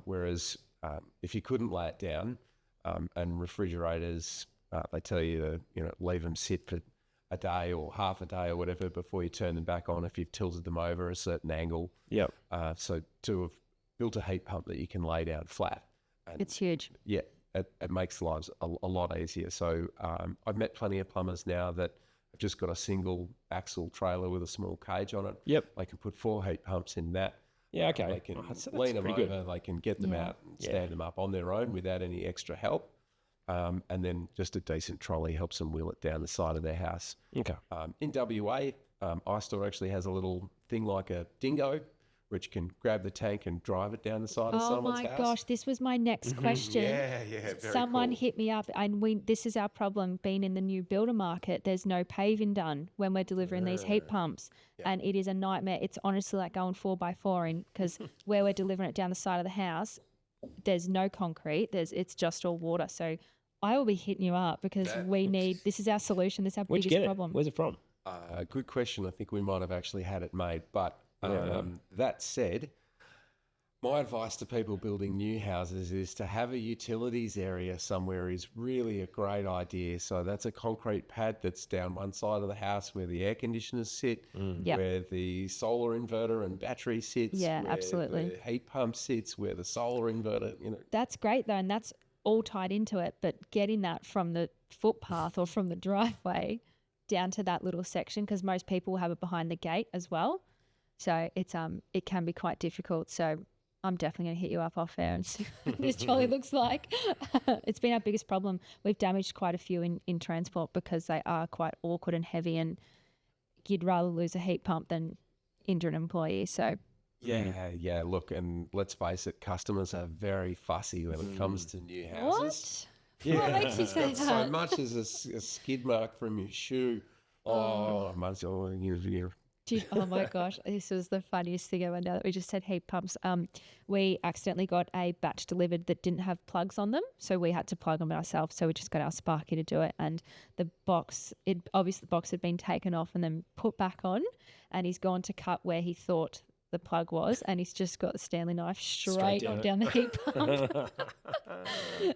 Whereas if you couldn't lay it down, and refrigerators, they tell you to leave them sit for a day or half a day or whatever before you turn them back on if you've tilted them over a certain angle. Yep. So to have built a heat pump that you can lay down flat. And It's huge. yeah, it makes lives a lot easier. So I've met plenty of plumbers now that have just got a single axle trailer with a small cage on it. Yep. They can put 4 heat pumps in that. Yeah, okay. They can That's lean them pretty over, good. they can get them out and stand them up on their own without any extra help. And then just a decent trolley helps them wheel it down the side of their house. Okay. In WA, Istore actually has a little thing like a dingo, which can grab the tank and drive it down the side of Oh someone's my house. gosh, this was my next question. Yeah, very Someone cool. hit me up, and this is our problem being in the new builder market. There's no paving done when we're delivering these heat pumps, and it is a nightmare. It's honestly like going 4x4 in, because where we're delivering it down the side of the house, there's no concrete. It's just all water. So I will be hitting you up because this is our solution. This is our Where'd you biggest get it? problem. Where's it from? Good question. I think we might have actually had it made. But that said, my advice to people building new houses is to have a utilities area somewhere is really a great idea. So that's a concrete pad that's down one side of the house where the air conditioners sit, Yep. where the solar inverter and battery sits, Yeah, where absolutely. the heat pump sits, where the solar inverter, That's great though, and that's all tied into it. But getting that from the footpath or from the driveway down to that little section, because most people will have it behind the gate as well. So it can be quite difficult. So I'm definitely going to hit you up off air and see what this trolley looks like. It's been our biggest problem. We've damaged quite a few in transport because they are quite awkward and heavy, and you'd rather lose a heat pump than injure an employee. So Yeah. Look, and let's face it, customers are very fussy when it comes to new houses. what? What makes you say that? So much as a skid mark from your shoe. Oh, I must Oh my gosh, this was the funniest thing ever. Now that we just said heat pumps, we accidentally got a batch delivered that didn't have plugs on them, so we had to plug them ourselves. So we just got our Sparky to do it, and the box had been taken off and then put back on, and he's gone to cut where he thought the plug was, and he's just got the Stanley knife straight down the heat pump.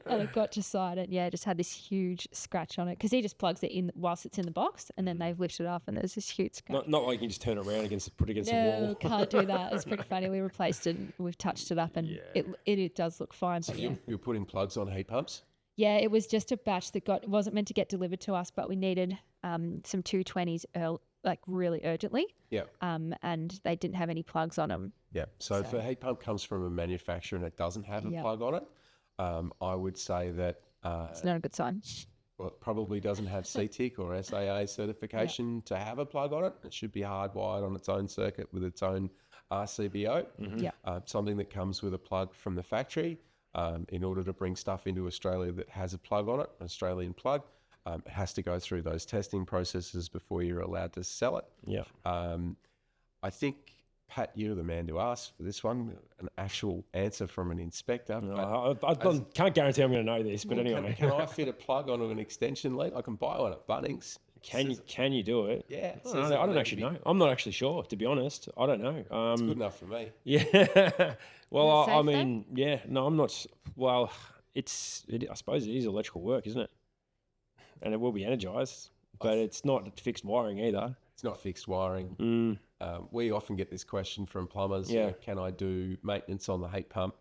And it got to side, and just had this huge scratch on it because he just plugs it in whilst it's in the box, and then they've lifted it up and there's this huge scratch. Not like you can just turn it around put it against the wall. No, can't do that. It's pretty funny. We replaced it, we've touched it up, and it does look fine. So but you're putting plugs on heat pumps? Yeah, it was just a batch that wasn't meant to get delivered to us, but we needed some 220s like really urgently. Yeah. And they didn't have any plugs on them. Yeah. So if a heat pump comes from a manufacturer and it doesn't have a plug on it, I would say that it's not a good sign. Well, it probably doesn't have CTIC or SAA certification to have a plug on it. It should be hardwired on its own circuit with its own RCBO. Yeah. Something that comes with a plug from the factory. In order to bring stuff into Australia that has a plug on it, an Australian plug, it has to go through those testing processes before you're allowed to sell it. Yeah. I think, Pat, you're the man to ask for this one, an actual answer from an inspector. No, I can't guarantee I'm going to know this, but anyway. Can I fit a plug onto an extension lead? I can buy one at Bunnings. Can you do it? Yeah. I don't actually know. I'm not actually sure, to be honest. I don't know. It's good enough for me. Yeah. Well, Is it I safe mean, no, I'm not. Well, I suppose it is electrical work, isn't it? And it will be energised, but it's not fixed wiring either. It's not fixed wiring. We often get this question from plumbers. Yeah. Can I do maintenance on the heat pump?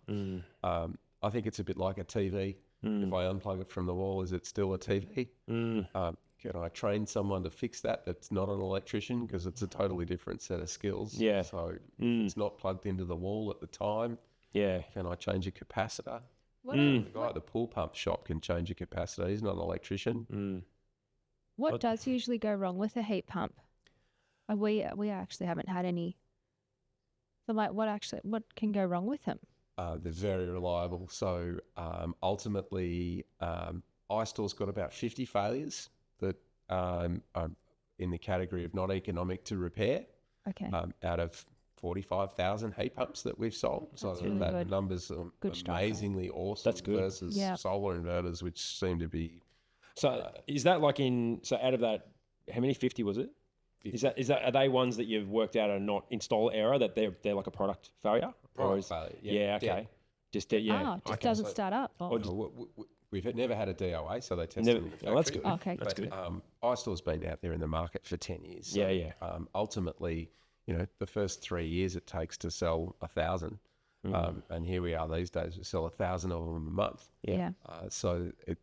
I think it's a bit like a TV. If I unplug it from the wall, is it still a TV? Can I train someone to fix that that's not an electrician? Because it's a totally different set of skills. Yeah. So if it's not plugged into the wall at the time, can I change a capacitor? The guy at the pool pump shop can change a capacitor. He's not an electrician. What does usually go wrong with a heat pump? We actually haven't had any. So like, what can go wrong with them? They're very reliable. So ultimately, Istore's got about 50 failures that are in the category of not economic to repair. Okay. Out of 45,000 heat pumps that we've sold. So really that good. number's amazingly awesome. That's good. Versus solar inverters, which seem to be. So is that like out of that, how many 50 was it? 50. Is that are they ones that you've worked out are not install error, that they're like a product failure? Failure. Yeah, okay. Just Just doesn't start up. We've never had a DOA, so they tested Never. in the factory. Oh, that's good. Okay. That's good. iStore's been out there in the market for 10 years. So, Yeah. Ultimately, the first 3 years it takes to sell 1,000. And here we are these days, we sell 1,000 of them a month. Yeah. So it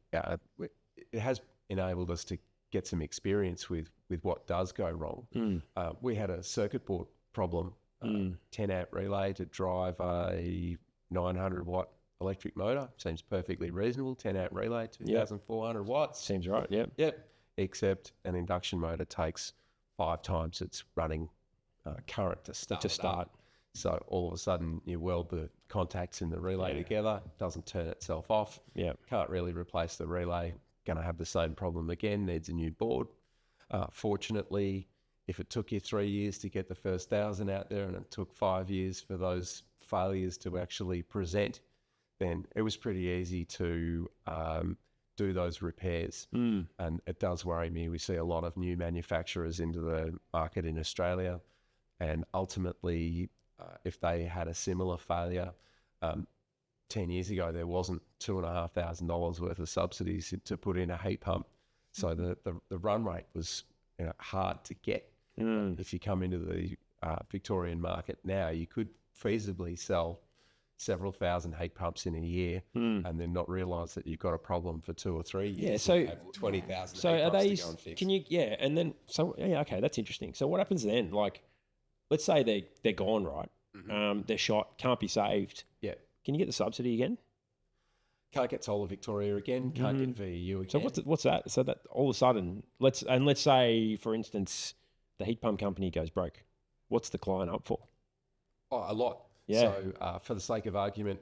has enabled us to get some experience with what does go wrong. We had a circuit board problem, 10 amp relay to drive a 900 watt electric motor. Seems perfectly reasonable. 10 amp relay, 2,400 watts. Seems right. Yep. Yep. Except an induction motor takes 5 times its running current to start. So all of a sudden you weld the contacts in the relay together. Doesn't turn itself off. Yeah. Can't really replace the relay. Going to have the same problem again. Needs a new board. Fortunately, if it took you 3 years to get the first 1,000 out there and it took 5 years for those failures to actually present, then it was pretty easy to do those repairs. And it does worry me. We see a lot of new manufacturers into the market in Australia, and ultimately, if they had a similar failure, 10 years ago, there wasn't $2,500 worth of subsidies to put in a heat pump. So the run rate was hard to get. If you come into the Victorian market now, you could feasibly sell several thousand heat pumps in a year and then not realise that you've got a problem for 2 or 3 years. Yeah, so have 20,000 so heat are pumps they? to go and fix. Can you? Yeah, and then okay, that's interesting. So what happens then? Like, let's say they're gone, right? They're shot, can't be saved. Yeah. Can you get the subsidy again? Can't get Solar Victoria again. Can't get VEU again. So what's that? So that all of a sudden, let's say, for instance, the heat pump company goes broke. What's the client up for? Oh, a lot. Yeah. So for the sake of argument,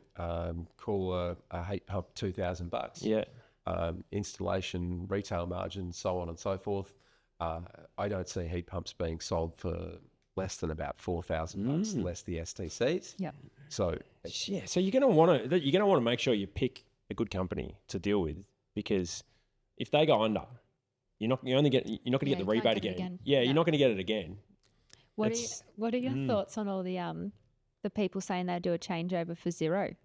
call a heat pump $2,000. Yeah. Installation, retail margin, so on and so forth. I don't see heat pumps being sold for less than about $4,000, less the STCs. Yeah. So Yeah. So you're gonna want to make sure you pick a good company to deal with, because if they go under, you're not going to get the you can't rebate get it again. again. Yeah, Yeah. you're not going to get it again. What are your thoughts on all the people saying they do a changeover for zero?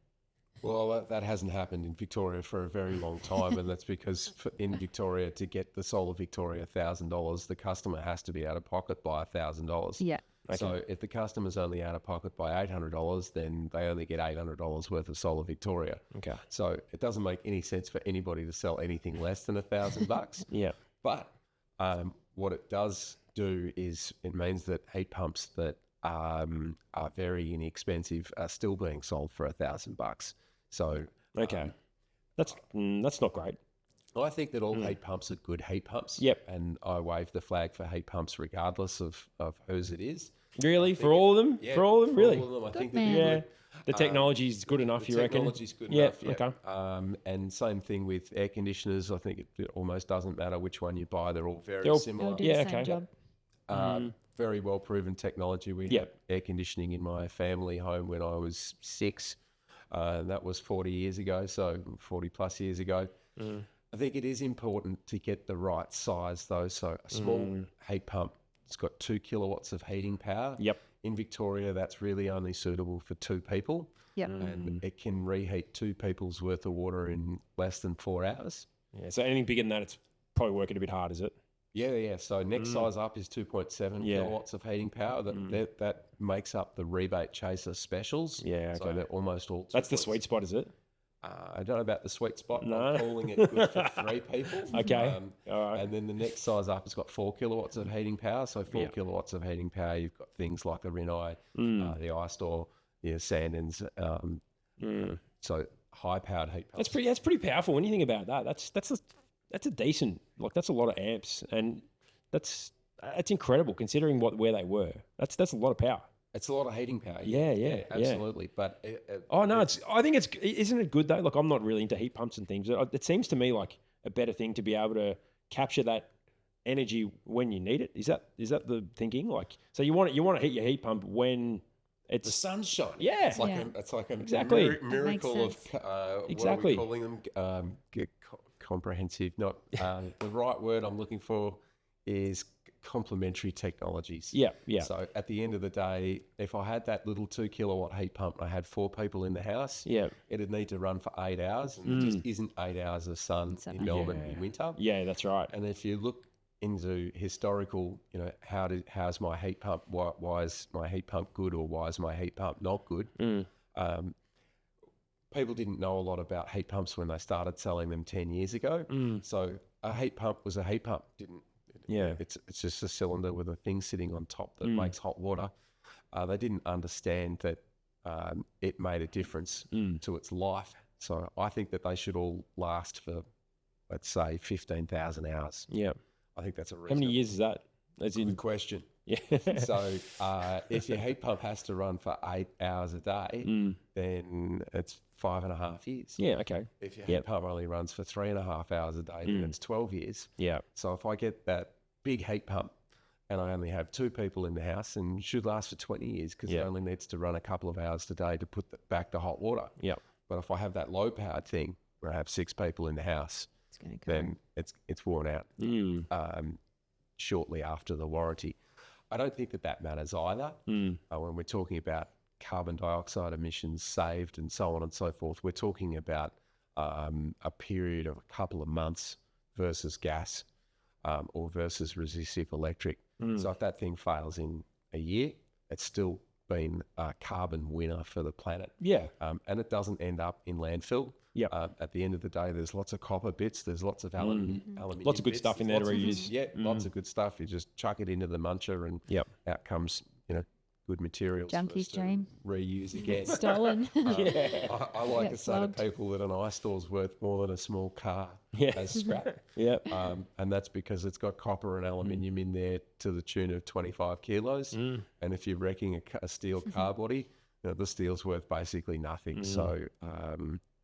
Well, that hasn't happened in Victoria for a very long time, and that's because in Victoria, to get the Solar Victoria $1,000, the customer has to be out of pocket by $1,000. Yeah. So if the customer's only out of pocket by $800, then they only get $800 worth of Solar Victoria. Okay. So it doesn't make any sense for anybody to sell anything less than $1,000. Yeah. But what it does do is it means that heat pumps that are very inexpensive are still being sold for $1,000. So Okay. That's not great. I think that all heat pumps are good heat pumps. Yep. And I wave the flag for heat pumps regardless of whose it is. Really, for all of them? Yeah, for all of them, really? all of them, I think man. that they're Yeah. good. The technology's good enough, The you reckon? technology's good Yeah, enough. Yeah. okay. And same thing with air conditioners. I think it almost doesn't matter which one you buy. They're all very They're all- similar. They'll do Yeah, the same okay. job. Very well proven technology. We Yep. had air conditioning in my family home when I was 6. That was 40 years ago, so 40 plus years ago. I think it is important to get the right size though. So a small heat pump, it's got 2 kilowatts of heating power. Yep. In Victoria, that's really only suitable for 2 people. Yep. And it can reheat 2 people's worth of water in less than 4 hours. Yeah, so anything bigger than that, it's probably working a bit hard, is it? Yeah. So next size up is 2.7 Yeah. kilowatts of heating power. That makes up the rebate chaser specials. Yeah, So okay. they're almost all. That's the 2.7. sweet spot, is it? I don't know about the sweet spot. No. I'm calling it good for 3 people. Okay. All right. And then the next size up has got 4 kilowatts of heating power. So 4 Yeah. kilowatts of heating power, you've got things like the Rinnai, the Istore, Sandins. So high powered heat pumps. That's pretty powerful when you think about that. That's a decent, like, that's a lot of amps, and that's incredible considering where they were. That's a lot of power. It's a lot of heating power. Yeah. Absolutely. But Oh no, I think isn't it good though? Like, I'm not really into heat pumps and things. It seems to me like a better thing to be able to capture that energy when you need it. Is that the thinking? Like, so you want to heat your heat pump when the it's sun's shining. Yeah. It's like Yeah. it's like an Exactly. miracle of sense. what are Exactly. we calling them? Comprehensive. Not the right word I'm looking for is complementary technologies. yeah. So at the end of the day, if I had that little 2 kilowatt heat pump and I had 4 people in the house, Yeah. it'd need to run for 8 hours, and there just isn't 8 hours of sun in Melbourne in winter. Yeah, that's right. And if you look into historical, how's my heat pump? Why is my heat pump good, or why is my heat pump not good? People didn't know a lot about heat pumps when they started selling them 10 years ago. So a heat pump was a heat pump. Yeah. It's just a cylinder with a thing sitting on top that makes hot water. They didn't understand that it made a difference to its life. So I think that they should all last for, let's say, 15,000 hours. Yeah. I think that's a How reasonable. many years is that? As in, Good question. yeah. So if your heat pump has to run for 8 hours a day, then it's 5.5 years. Yeah. Okay. If your heat pump only runs for 3.5 hours a day, then it's 12 years. Yeah. So if I get that big heat pump and I only have 2 people in the house, and it should last for 20 years because it only needs to run a couple of hours a day to put back the hot water. Yeah. But if I have that low powered thing where I have 6 people in the house, It's going to go. then it's worn out shortly after the warranty. I don't think that matters either. When we're talking about carbon dioxide emissions saved and so on and so forth, we're talking about a period of a couple of months versus gas or versus resistive electric. So if that thing fails in a year, it's still been a carbon winner for the planet. Yeah. And it doesn't end up in landfill. Yep. At the end of the day, there's lots of copper bits. There's lots of aluminium. Lots of good bits, stuff in there's there to lots of- reuse. Yeah, lots of good stuff. You just chuck it into the muncher, and Yep. out comes good materials for us Junkie's to dream. reuse again. Stolen. I like Get to say flogged. to people that an iStore's worth more than a small car Yeah. as scrap. Yep. And that's because it's got copper and aluminium in there to the tune of 25 kilos. And if you're wrecking a steel car body, the steel's worth basically nothing. So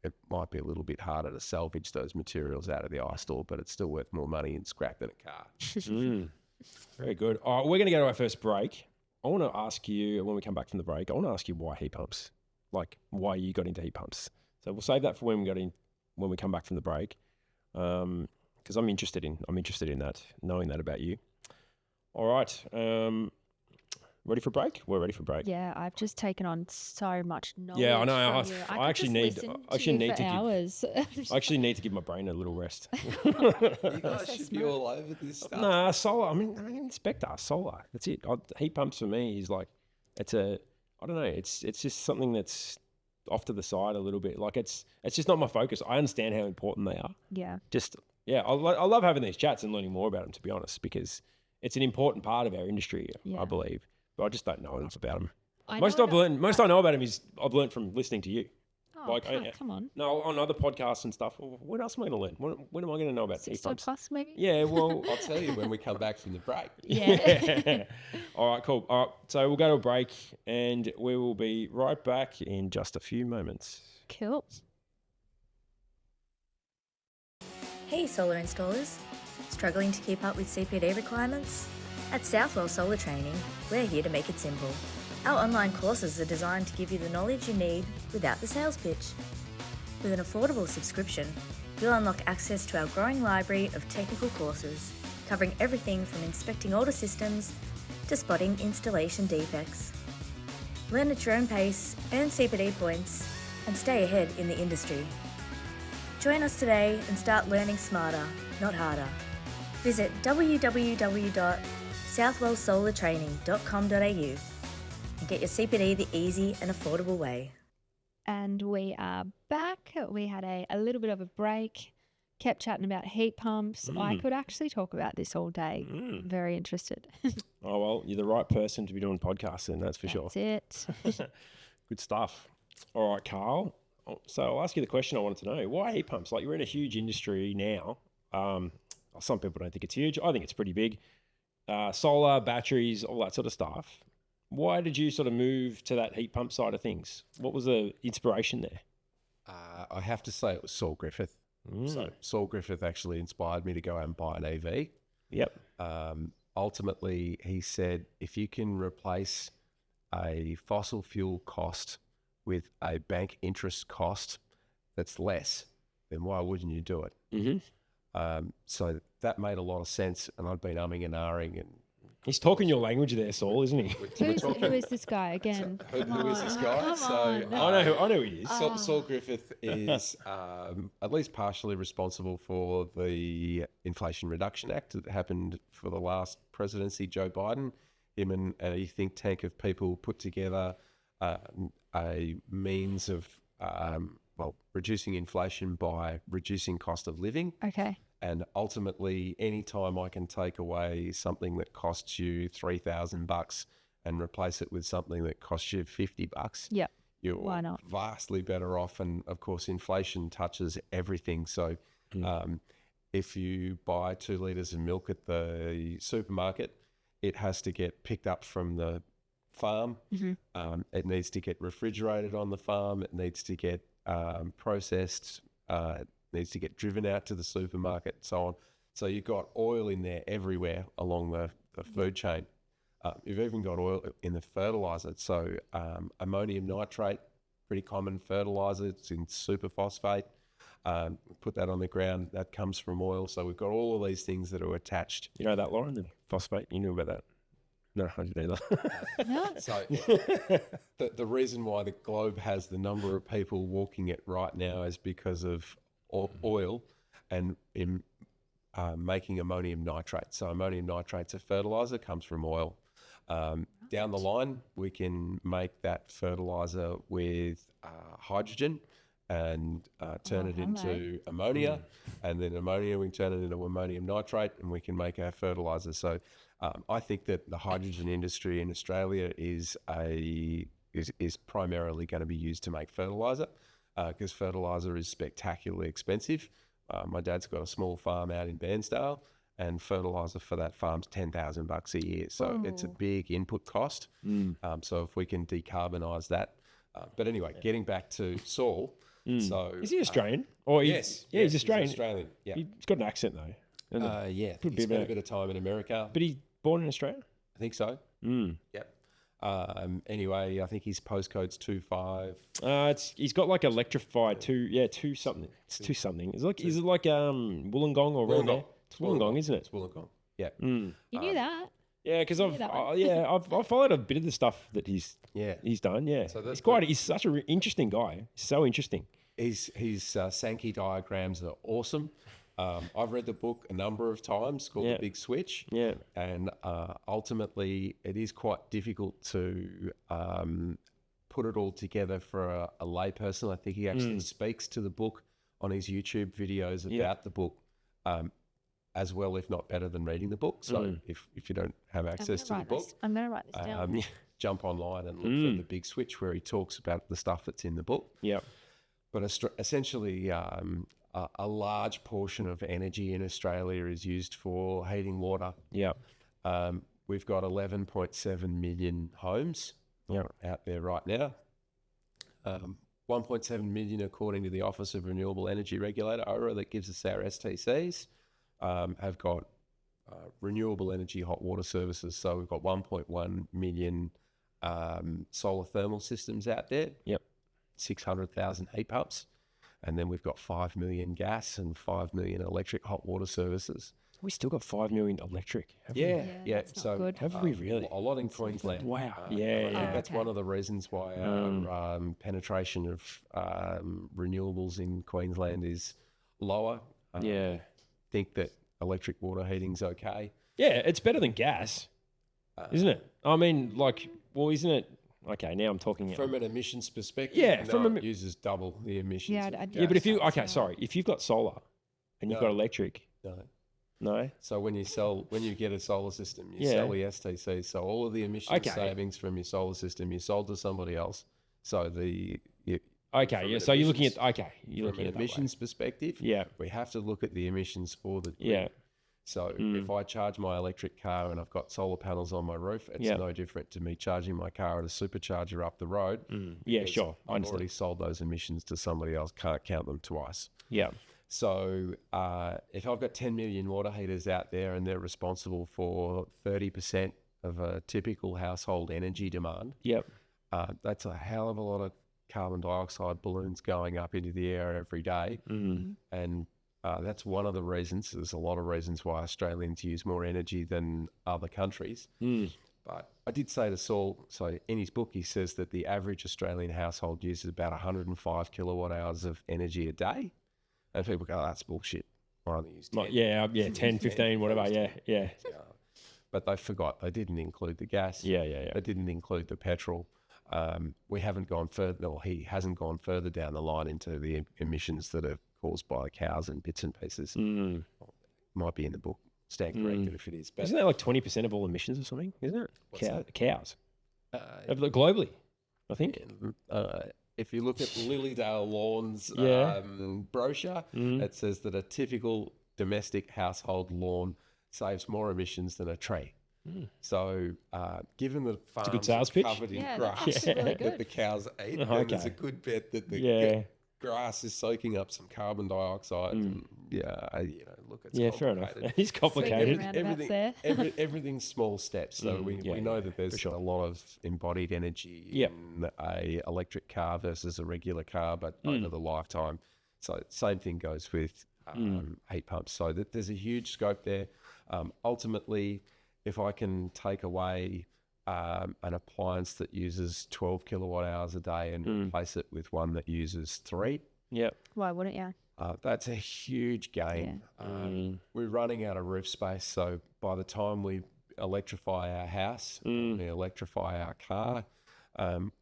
it might be a little bit harder to salvage those materials out of the iStore, but it's still worth more money in scrap than a car. Very good. All right, we're going to go to our first break. I want to ask you, when we come back from the break, I want to ask you why heat pumps, like why you got into heat pumps. So we'll save that for when we come back from the break, because I'm interested in that, knowing that about you. All right, ready for break? We're ready for break. Yeah, I've just taken on so much knowledge. Yeah, I know. From you. I could actually just need- listen I actually to you need for to give- hours. I actually need to give my brain a little rest. You guys should be all over this stuff. Nah, solar. I mean, inspector, solar. That's it. Heat pumps for me is like, I don't know. It's just something that's off to the side a little bit. Like it's just not my focus. I understand how important they are. Yeah. I love having these chats and learning more about them, to be honest, because it's an important part of our industry, Yeah. I believe. But I just don't know enough about them. I Most know I know about them is I've learned from listening to you. Oh, come on. No, on other podcasts and stuff. What else am I going to learn? When am I going to know about heat Istore pumps? Plus, maybe? Yeah, well, I'll tell you when we come back from the break. Yeah. All right, cool. All right, so we'll go to a break and we will be right back in just a few moments. Cool. Hey solar installers, struggling to keep up with CPD requirements? At Southwell Solar Training, we're here to make it simple. Our online courses are designed to give you the knowledge you need without the sales pitch. With an affordable subscription, you'll unlock access to our growing library of technical courses, covering everything from inspecting older systems to spotting installation defects. Learn at your own pace, earn CPD points, and stay ahead in the industry. Join us today and start learning smarter, not harder. Visit www.southwellsolartraining.com.au and get your CPD the easy and affordable way. And we are back. We had a little bit of a break, kept chatting about heat pumps. I could actually talk about this all day. Very interested. Oh, well, you're the right person to be doing podcasts then, that's for sure. That's it. Good stuff. All right, Karl. So I'll ask you the question I wanted to know. Why heat pumps? Like, you're in a huge industry now. Some people don't think it's huge. I think it's pretty big. Solar, batteries, all that sort of stuff. Why did you sort of move to that heat pump side of things? What was the inspiration there? I have to say it was Saul Griffith. So Saul Griffith actually inspired me to go out and buy an EV. Yep. Ultimately, he said, if you can replace a fossil fuel cost with a bank interest cost that's less, then why wouldn't you do it? So that made a lot of sense, and I'd been umming and ahhing. And He's talking your language there, Saul, isn't he? Who is this guy again? who is this guy? Come So on. I know who he is. Saul Griffith is at least partially responsible for the Inflation Reduction Act that happened for the last presidency, Joe Biden. Him and a think tank of people put together a means of reducing inflation by reducing cost of living. Okay. And ultimately, any time I can take away something that costs you $3,000 and replace it with something that costs you $50, Yep. you're Why not? vastly better off. And of course, inflation touches everything. So if you buy 2 litres of milk at the supermarket, it has to get picked up from the farm. It needs to get refrigerated on the farm. It needs to get processed. It needs to get driven out to the supermarket and so on. So you've got oil in there everywhere along the food chain. You've even got oil in the fertilizer. So ammonium nitrate, pretty common fertilizer. It's in superphosphate. Put that on the ground. That comes from oil. So we've got all of these things that are attached. You know that, Lauren? The phosphate? You knew about that? No, I didn't either. So the reason why the globe has the number of people walking it right now is because of oil and in making ammonium nitrate. So ammonium nitrate's a fertilizer, comes from oil. Down the line, we can make that fertilizer with hydrogen, and turn it into ammonia, and then ammonia we turn it into ammonium nitrate, and we can make our fertilizer. So I think that the hydrogen industry in Australia is primarily going to be used to make fertilizer, because fertilizer is spectacularly expensive. My dad's got a small farm out in Bairnsdale, and fertilizer for that farm's $10,000 a year. So it's a big input cost. So if we can decarbonise that. But anyway, getting back to Saul. So Is he Australian? Or yes. he's Australian. He's Australian. Yeah. He's got an accent though. Yeah. Could He be spent a about- bit of time in America. But he's born in Australia? I think so. Yep. Anyway, I think his postcode's 25. He's got like electrified two something. It's two something. Is it like Wollongong or around there? It's Wollongong, isn't it? It's Wollongong. Yeah. You knew that? Yeah, because I've that one. I've followed a bit of the stuff that he's done. Yeah, So he's such an interesting guy. He's so interesting. His Sankey diagrams are awesome. I've read the book a number of times called The Big Switch. Yeah. And ultimately, it is quite difficult to put it all together for a layperson. I think he actually speaks to the book on his YouTube videos about the book as well, if not better than reading the book. So if you don't have access to the book, I'm going to write this down. jump online and look for The Big Switch, where he talks about the stuff that's in the book. Yeah. But essentially, a large portion of energy in Australia is used for heating water. Yeah. We've got 11.7 million homes out there right now. 1.7 million according to the Office of Renewable Energy Regulator, ORA, that gives us our STCs, have got renewable energy hot water services. So we've got 1.1 million solar thermal systems out there. Yep. 600,000 heat pumps. And then we've got 5 million gas and 5 million electric hot water services. We still got 5 million electric. Haven't we? Yeah. that's not So good. Have we really? A lot in Queensland. Wow. I Yeah. think that's okay. one of the reasons why our penetration of renewables in Queensland is lower. Yeah. Think that electric water heating's okay. Yeah. It's better than gas, isn't it? I mean, isn't it? Okay, now I'm talking. From an emissions perspective, Yeah, it uses double the emissions. Yeah, of I'd- Yeah, but if you Gas, so- if you've got solar and you've got electric, no. So when you get a solar system, you Yeah. sell the STC. So all of the emissions Okay. savings from your solar system, you sold to somebody else. So Okay, yeah. an So you're looking emissions- at you're from looking an at that way. emissions perspective, Yeah. we have to look at the emissions for the grid. Yeah. So if I charge my electric car and I've got solar panels on my roof, it's Yeah. no different to me charging my car at a supercharger up the road. Yeah, because sure. I I've understand. already sold those emissions to somebody else. Can't count them twice. Yeah. So if I've got 10 million water heaters out there and they're responsible for 30% of a typical household energy demand, Yep. that's a hell of a lot of carbon dioxide balloons going up into the air every day. And that's one of the reasons. There's a lot of reasons why Australians use more energy than other countries. But I did say to Saul, so in his book, he says that the average Australian household uses about 105 kilowatt hours of energy a day. And people go, that's bullshit. I only use 10. Yeah, 10, 15, whatever. Yeah. But they forgot. They didn't include the gas. Yeah. They didn't include the petrol. We haven't gone further, or he hasn't gone further down the line into the emissions that are caused by cows and bits and pieces. Might be in the book. Stand corrected if it is. But Isn't that like 20% of all emissions or something? Isn't it? that? Cows. Globally, I think. if you look at Lilydale Lawn's Yeah. brochure, it says that a typical domestic household lawn saves more emissions than a tree. So, given the farms good sales are pitch. covered in Yeah, grass that's actually really that good. the cows eat, Oh, then there's okay. a good bet that the Yeah. grass is soaking up some carbon dioxide. And, look, it's Yeah, fair enough. complicated. It's complicated. Swinging roundabouts there. Everything's small steps. So we know that there's a lot of embodied energy Yep. in a electric car versus a regular car, but over the lifetime. So same thing goes with heat pumps. So that there's a huge scope there. Ultimately, if I can take away an appliance that uses 12 kilowatt hours a day and replace it with one that uses 3, Yep. Why wouldn't you? that's a huge gain. We're running out of roof space, so by the time we electrify our house, we electrify our car,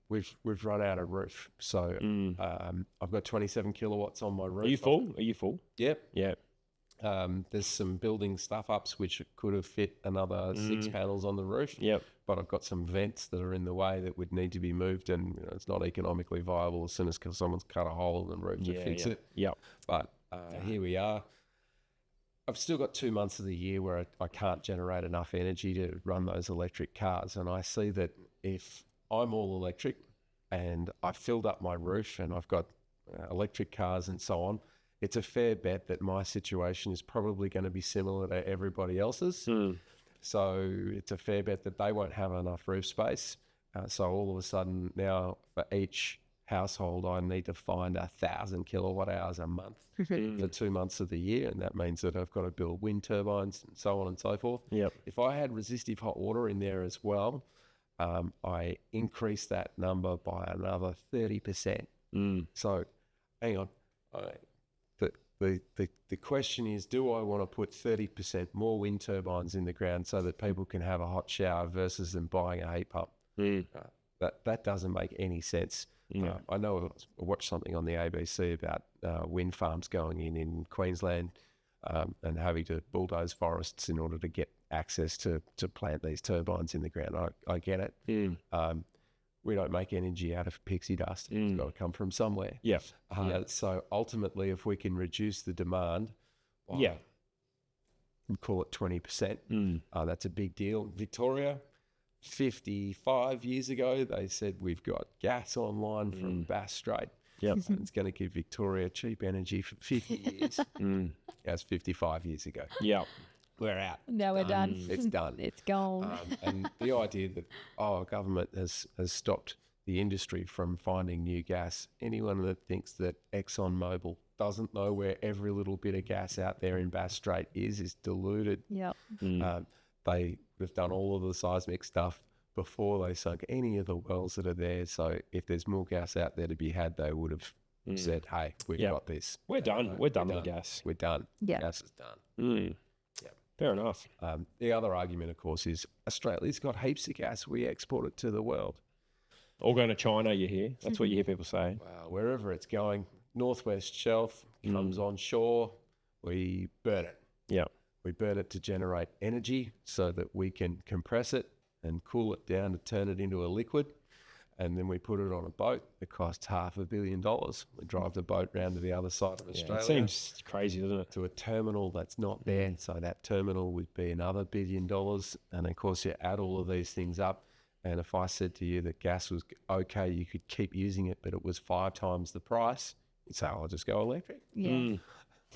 we've run out of roof. So I've got 27 kilowatts on my roof. Are you full? Are you full? Yep. Yeah. There's some building stuff ups which could have fit another 6 panels on the roof. Yep. But I've got some vents that are in the way that would need to be moved, and it's not economically viable as soon as someone's cut a hole in the roof to fix it. Yep. But here we are. I've still got 2 months of the year where I can't generate enough energy to run those electric cars, and I see that if I'm all electric and I've filled up my roof and I've got electric cars and so on, it's a fair bet that my situation is probably going to be similar to everybody else's. So it's a fair bet that they won't have enough roof space. So all of a sudden now for each household, I need to find 1,000 kilowatt hours a month for 2 months of the year. And that means that I've got to build wind turbines and so on and so forth. Yep. If I had resistive hot water in there as well, I increase that number by another 30%. So hang on. The question is, do I want to put 30% more wind turbines in the ground so that people can have a hot shower versus them buying a heat pump? That doesn't make any sense. I know I watched something on the ABC about wind farms going in Queensland and having to bulldoze forests in order to get access to plant these turbines in the ground. I get it. We don't make energy out of pixie dust. It's got to come from somewhere. Yeah. So ultimately, if we can reduce the demand, by, we call it 20%. That's a big deal. Victoria, 55 years ago, they said we've got gas online from Bass Strait. Yep. And it's going to give Victoria cheap energy for 50 years. That's 55 years ago. Yep. We're out. Now we're done. It's done. It's gone. And the idea that, government has stopped the industry from finding new gas. Anyone that thinks that ExxonMobil doesn't know where every little bit of gas out there in Bass Strait is deluded. Yep. They would have done all of the seismic stuff before they sunk any of the wells that are there. So if there's more gas out there to be had, they would have said, hey, we've got this. We're done. We're done with the gas. We're done. Yeah. Gas is done. Fair enough. The other argument, of course, is Australia's got heaps of gas. We export it to the world. All going to China, you hear? That's what you hear people say. Well, wherever it's going, Northwest Shelf comes on shore, we burn it. Yeah. We burn it to generate energy so that we can compress it and cool it down to turn it into a liquid. And then we put it on a boat. It costs $500 million. We drive the boat round to the other side of Australia. It seems crazy, doesn't it? To a terminal that's not there. So that terminal would be another $1 billion. And of course, you add all of these things up. And if I said to you that gas was okay, you could keep using it, but it was 5 times the price, you'd say, I'll just go electric. Yeah.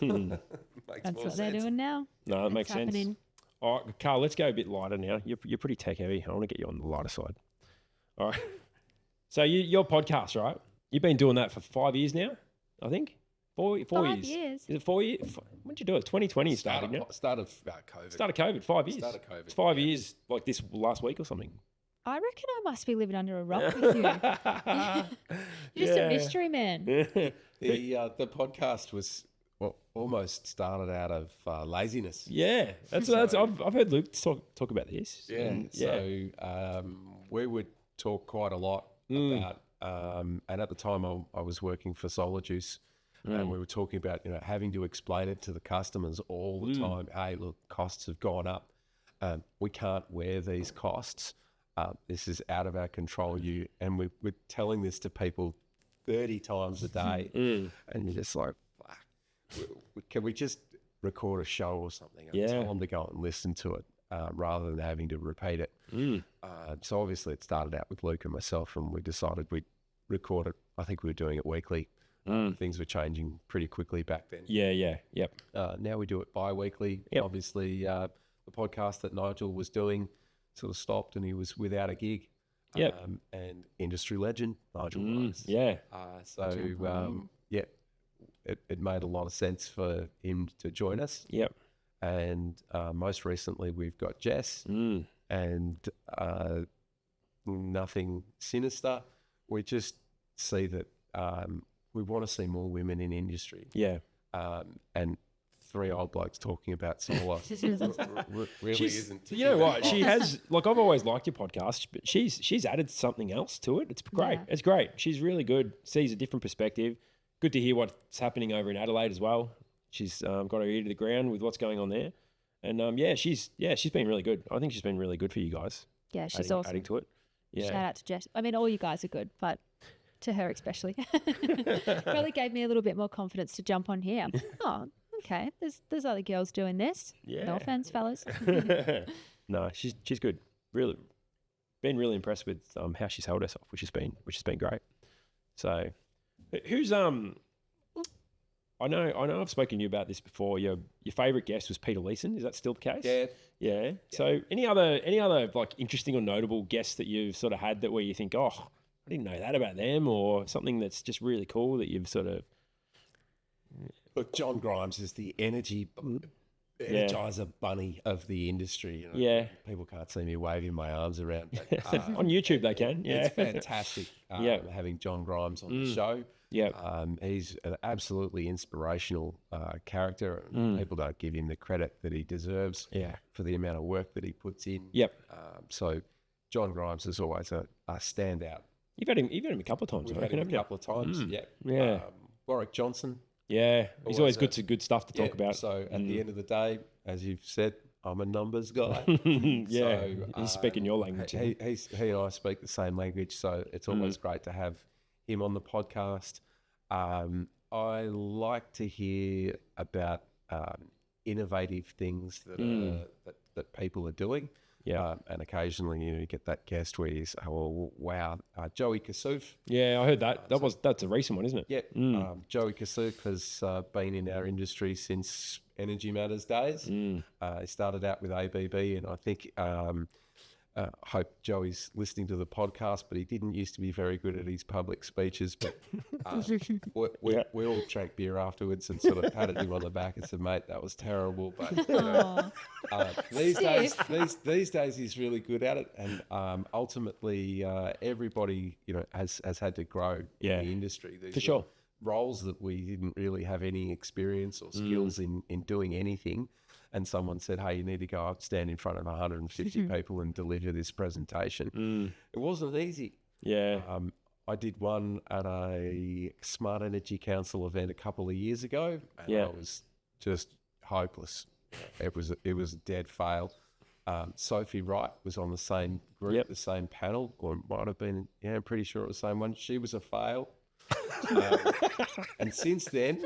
That's what they're doing now. No, it makes sense. Happening. All right, Karl, let's go a bit lighter now. You're pretty tech heavy. I want to get you on the lighter side. All right. So your podcast, right? You've been doing that for 5 years now, I think. 4 years. 5 years. Is it 4 years? When did you do it? 2020 you started, yeah? Start of COVID. Start of COVID, 5 years. Start of COVID. It's 5 years, like this last week or something. I reckon I must be living under a rock with you. You're just a mystery man. The podcast was almost started out of laziness. Yeah, that's I've heard Luke talk about this. So we would talk quite a lot about, and at the time I was working for Solar Juice, and we were talking about having to explain it to the customers all the time. Hey, look, costs have gone up. We can't wear these costs. This is out of our control. And we're telling this to people 30 times a day, and you're just like, can we just record a show or something and tell them to go and listen to it rather than having to repeat it? So obviously it started out with Luke and myself, and we decided we'd record it. I think we were doing it weekly. Things were changing pretty quickly back then. Yep. Now we do it bi-weekly. Obviously, the podcast that Nigel was doing sort of stopped, and he was without a gig. And industry legend, Nigel was. It made a lot of sense for him to join us. And most recently, we've got Jess, and nothing sinister. We just see that we want to see more women in industry. And three old blokes talking about solar. Really isn't. You know what? She has, like, I've always liked your podcast, but she's added something else to it. It's great. Yeah. It's great. She's really good. Sees a different perspective. Good to hear what's happening over in Adelaide as well. She's got her ear to the ground with what's going on there. And she's been really good. I think she's been really good for you guys. Yeah, she's adding, awesome. Adding to it. Yeah. Shout out to Jess. I mean, all you guys are good, but to her especially. Probably gave me a little bit more confidence to jump on here. Oh, okay. There's other girls doing this. Yeah. No offense, fellas. No, she's good. Really, been really impressed with how she's held herself, which has been great. So, who's I know I've spoken to you about this before. Your favourite guest was Peter Leeson. Is that still the case? Yeah. Yeah. So any other like interesting or notable guests that you've sort of had that where you think, oh, I didn't know that about them, or something that's just really cool that you've sort of. Look, John Grimes is the energizer bunny of the industry. You know? Yeah. People can't see me waving my arms around. But, On YouTube they can. Yeah. It's fantastic having John Grimes on the show. Yeah. He's an absolutely inspirational character. And people don't give him the credit that he deserves for the amount of work that he puts in. Yep. So John Grimes is always a standout. You've had him a couple of times. We've I had reckon, him a haven't you? couple of times. Yeah. Warwick Johnson. Yeah. He's always Always good stuff to talk about. So at the end of the day, as you've said, I'm a numbers guy. Yeah. So, He's speaking your language. He and I speak the same language, so it's always great to have him on the podcast. I like to hear about innovative things that people are doing. Yeah. And occasionally you get that guest where you say, "Oh, wow, Joey Kassouf." Yeah, I heard that. That's a recent one, isn't it? Yeah. Joey Kassouf has been in our industry since Energy Matters days. He started out with ABB, and I think I hope Joey's listening to the podcast, but he didn't used to be very good at his public speeches. But we all drank beer afterwards and sort of patted him on the back and said, "Mate, that was terrible." But these days he's really good at it, and ultimately everybody has had to grow in the industry. These for sure. Roles that we didn't really have any experience or skills in doing anything. And someone said, "Hey, you need to go up, stand in front of 150 people and deliver this presentation." It wasn't easy. Yeah. I did one at a Smart Energy Council event a couple of years ago, and I was just hopeless. It was a dead fail. Sophie Wright was on the same group, the same panel, or it might have been. Yeah, I'm pretty sure it was the same one. She was a fail. And since then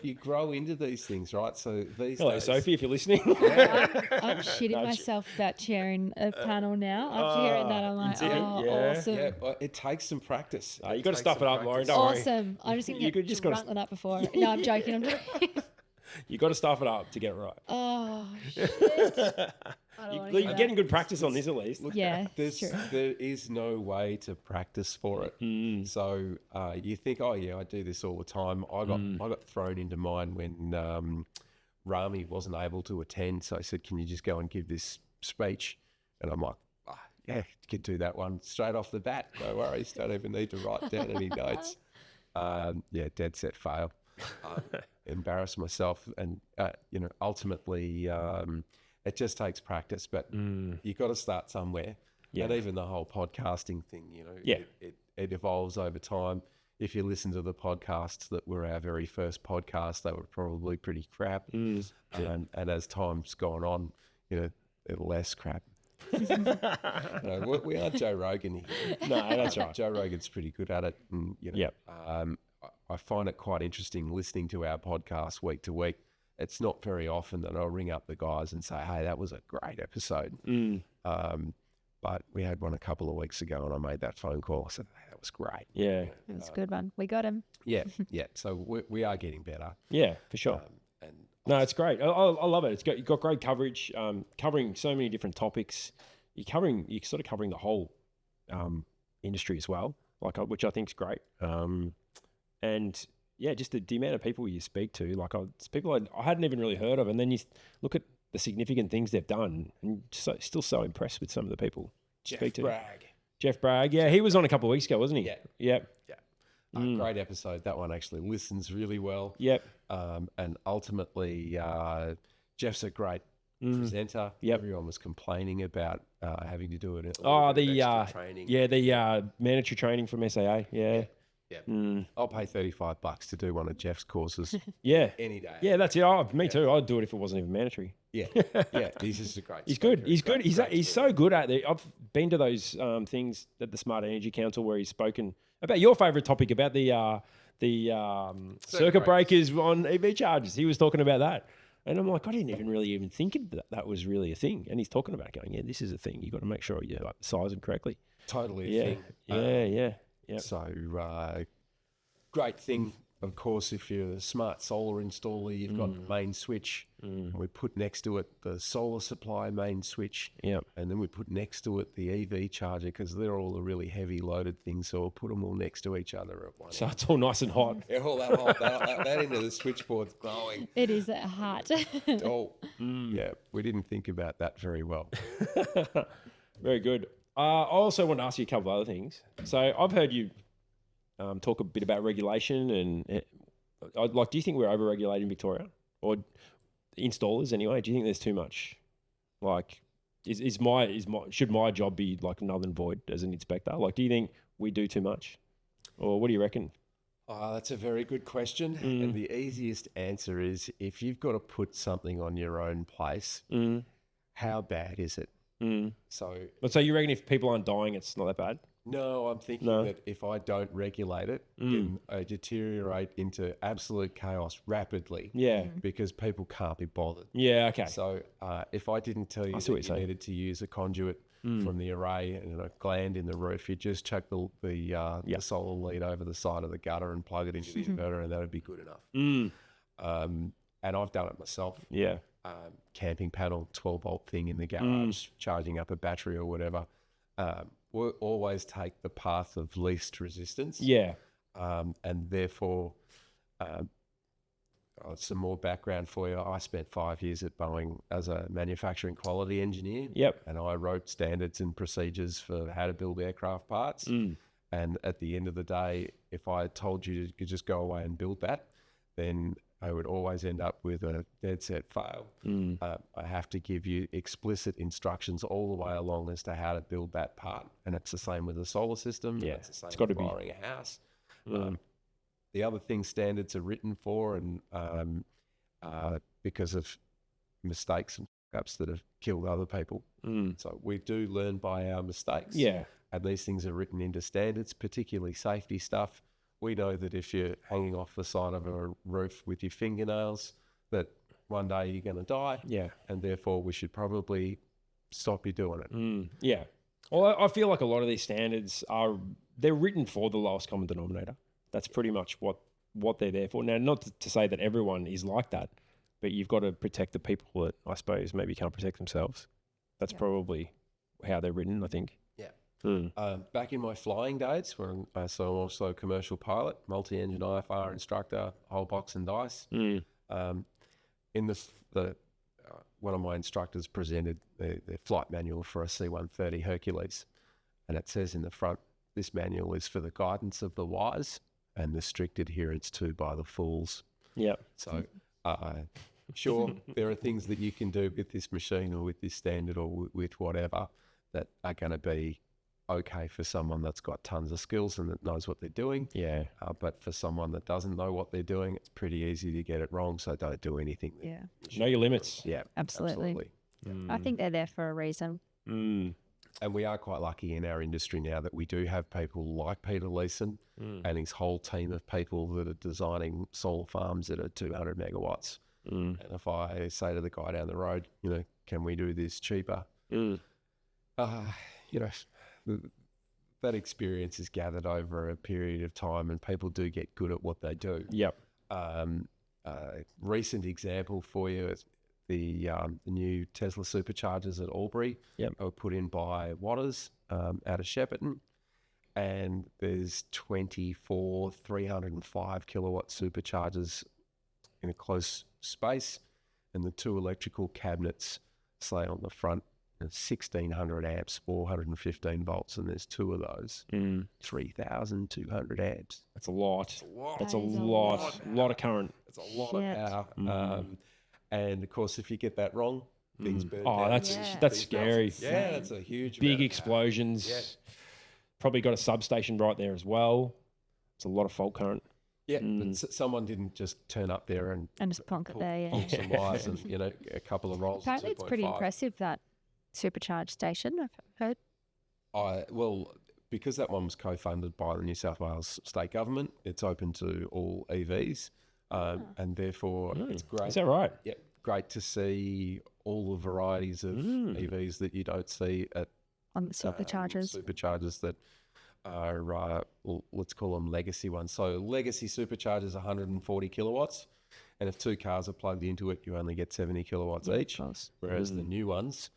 you grow into these things, right? So Hello, days, Sophie, if you're listening. I'm shitting myself about chairing a panel now. After hearing that, I'm like, awesome. yeah, but it takes some practice. You got to stuff it up, Lauren. Don't worry. Awesome. I'm just going to get drunk the night before. No, I'm joking. I'm joking. You got to stuff it up to get it right. Oh, shit. You're getting good practice on this at least. Look, Yeah, there is no way to practice for it. So you think, oh yeah, I do this all the time. I got thrown into mine when Rami wasn't able to attend. So I said, "Can you just go and give this speech?" And I'm like, "Yeah, you can do that one straight off the bat. No worries. Don't even need to write down any notes." Dead set fail. Embarrass myself, and ultimately it just takes practice, but you've got to start somewhere. And even the whole podcasting thing, it evolves over time. If you listen to the podcasts that were our very first podcast, they were probably pretty crap, and as time's gone on, they're less crap. We aren't Joe Rogan here. No, that's right. Joe Rogan's pretty good at it, and I find it quite interesting listening to our podcast week to week. It's not very often that I'll ring up the guys and say, "Hey, that was a great episode." But we had one a couple of weeks ago, and I made that phone call. I said, "Hey, that was great." Yeah. That's a good one. We got him. Yeah. So we are getting better. Yeah, for sure. No, it's great. I love it. You've got great coverage, covering so many different topics. You're sort of covering the whole industry as well, which I think is great. And yeah, just the amount of people you speak to, it's people I hadn't even really heard of, and then you look at the significant things they've done, and still so impressed with some of the people. Jeff Bragg, yeah, he was on a couple of weeks ago, wasn't he? Yeah. Great episode. That one actually listens really well. Yep. And ultimately, Jeff's a great presenter. Yep. Everyone was complaining about having to do it. Oh, the training. mandatory training from SAA. Yeah. Yeah. I'll pay $35 to do one of Jeff's courses Yeah. any day. Yeah, that's it. Oh, me too. I'd do it if it wasn't even mandatory. Yeah. Yeah. He's just a great. He's good. speaker, He's great- good. great He's speaker. so good at it. I've been to those things at the Smart Energy Council where he's spoken about your favourite topic about the circuit breakers on EV chargers. He was talking about that. And I'm like, I didn't even think of that was really a thing. And he's talking about it, going, yeah, this is a thing. You've got to make sure you size them correctly. Totally a thing. Yeah. So great thing, of course, if you're a smart solar installer, you've got the main switch. And we put next to it the solar supply main switch. Yep. And then we put next to it the EV charger because they're all the really heavy loaded things. So we'll put them all next to each other at once. So it's all nice and hot. They're all that hot. That end of the switchboard's glowing. It is hot. Oh, yeah. We didn't think about that very well. Very good. I also want to ask you a couple of other things. So I've heard you talk a bit about regulation and do you think we're over-regulated in Victoria, or installers anyway? Do you think there's too much? Like, should my job be like null and void as an inspector? Like, do you think we do too much, or what do you reckon? That's a very good question. And the easiest answer is if you've got to put something on your own place, how bad is it? So you reckon if people aren't dying, it's not that bad? no, I'm thinking that if I don't regulate it, then I deteriorate into absolute chaos rapidly. Yeah. Because people can't be bothered. Yeah. Okay. So if I didn't tell you see what that you're you saying. needed to use a conduit from the array and a gland in the roof, you just chuck the solar lead over the side of the gutter and plug it into the inverter, and that would be good enough. And I've done it myself. Yeah. Camping panel, 12-volt thing in the garage, charging up a battery or whatever. We'll always take the path of least resistance. Yeah. And therefore, some more background for you. I spent 5 years at Boeing as a manufacturing quality engineer. Yep. And I wrote standards and procedures for how to build aircraft parts. And at the end of the day, if I told you to just go away and build that, then I would always end up with a dead set fail. I have to give you explicit instructions all the way along as to how to build that part. And it's the same with a solar system. Yeah, It's the same it's gotta with be. wiring a house. The other thing standards are written for, and because of mistakes and ups that have killed other people. So we do learn by our mistakes. Yeah. And these things are written into standards, particularly safety stuff. We know that if you're hanging off the side of a roof with your fingernails, that one day you're going to die. Yeah. And therefore we should probably stop you doing it. Yeah. Well, I feel like a lot of these standards they're written for the lowest common denominator. That's pretty much what they're there for. Now, not to say that everyone is like that, but you've got to protect the people that I suppose maybe can't protect themselves. That's probably how they're written, I think. Back in my flying days, so I'm also a commercial pilot, multi-engine IFR instructor, whole box and dice. In one of my instructors presented the flight manual for a C-130 Hercules, and it says in the front, this manual is for the guidance of the wise and the strict adherence to by the fools. Yeah. So, sure, there are things that you can do with this machine or with this standard or with whatever that are going to be okay for someone that's got tons of skills and that knows what they're doing. Yeah. But for someone that doesn't know what they're doing, it's pretty easy to get it wrong. So don't do anything. Yeah. Know your limits. Yeah, Absolutely. I think they're there for a reason. And we are quite lucky in our industry now that we do have people like Peter Leeson and his whole team of people that are designing solar farms that are 200 megawatts. And if I say to the guy down the road, can we do this cheaper? That experience is gathered over a period of time, and people do get good at what they do. Yep. Recent example for you is the new Tesla superchargers at Albury. Yep. Were put in by Watters out of Shepparton, and there's 24 305 kilowatt superchargers in a close space, and the two electrical cabinets say on the front 1,600 amps, 415 volts, and there's two of those. 3,200 amps. That's a lot. That's a That is a lot. A lot of current. It's a lot Shit. of power. And of course, if you get that wrong, things burn Oh, down. that's Yeah. that's scary. Yeah, that's a huge Big amount of power. explosions. Yeah. Probably got a substation right there as well. It's a lot of fault current. Yeah, but someone didn't just turn up there and And just plonk it there, yeah. pull some wires and, a couple of rolls. Apparently it's pretty impressive, that supercharged station, I've heard. Well, because that one was co-funded by the New South Wales state government, it's open to all EVs, and therefore it's great. Is that right? Yeah, great to see all the varieties of EVs that you don't see at On the superchargers. superchargers that are, let's call them legacy ones. So legacy superchargers, 140 kilowatts, and if two cars are plugged into it, you only get 70 kilowatts each. Close. Whereas the new ones,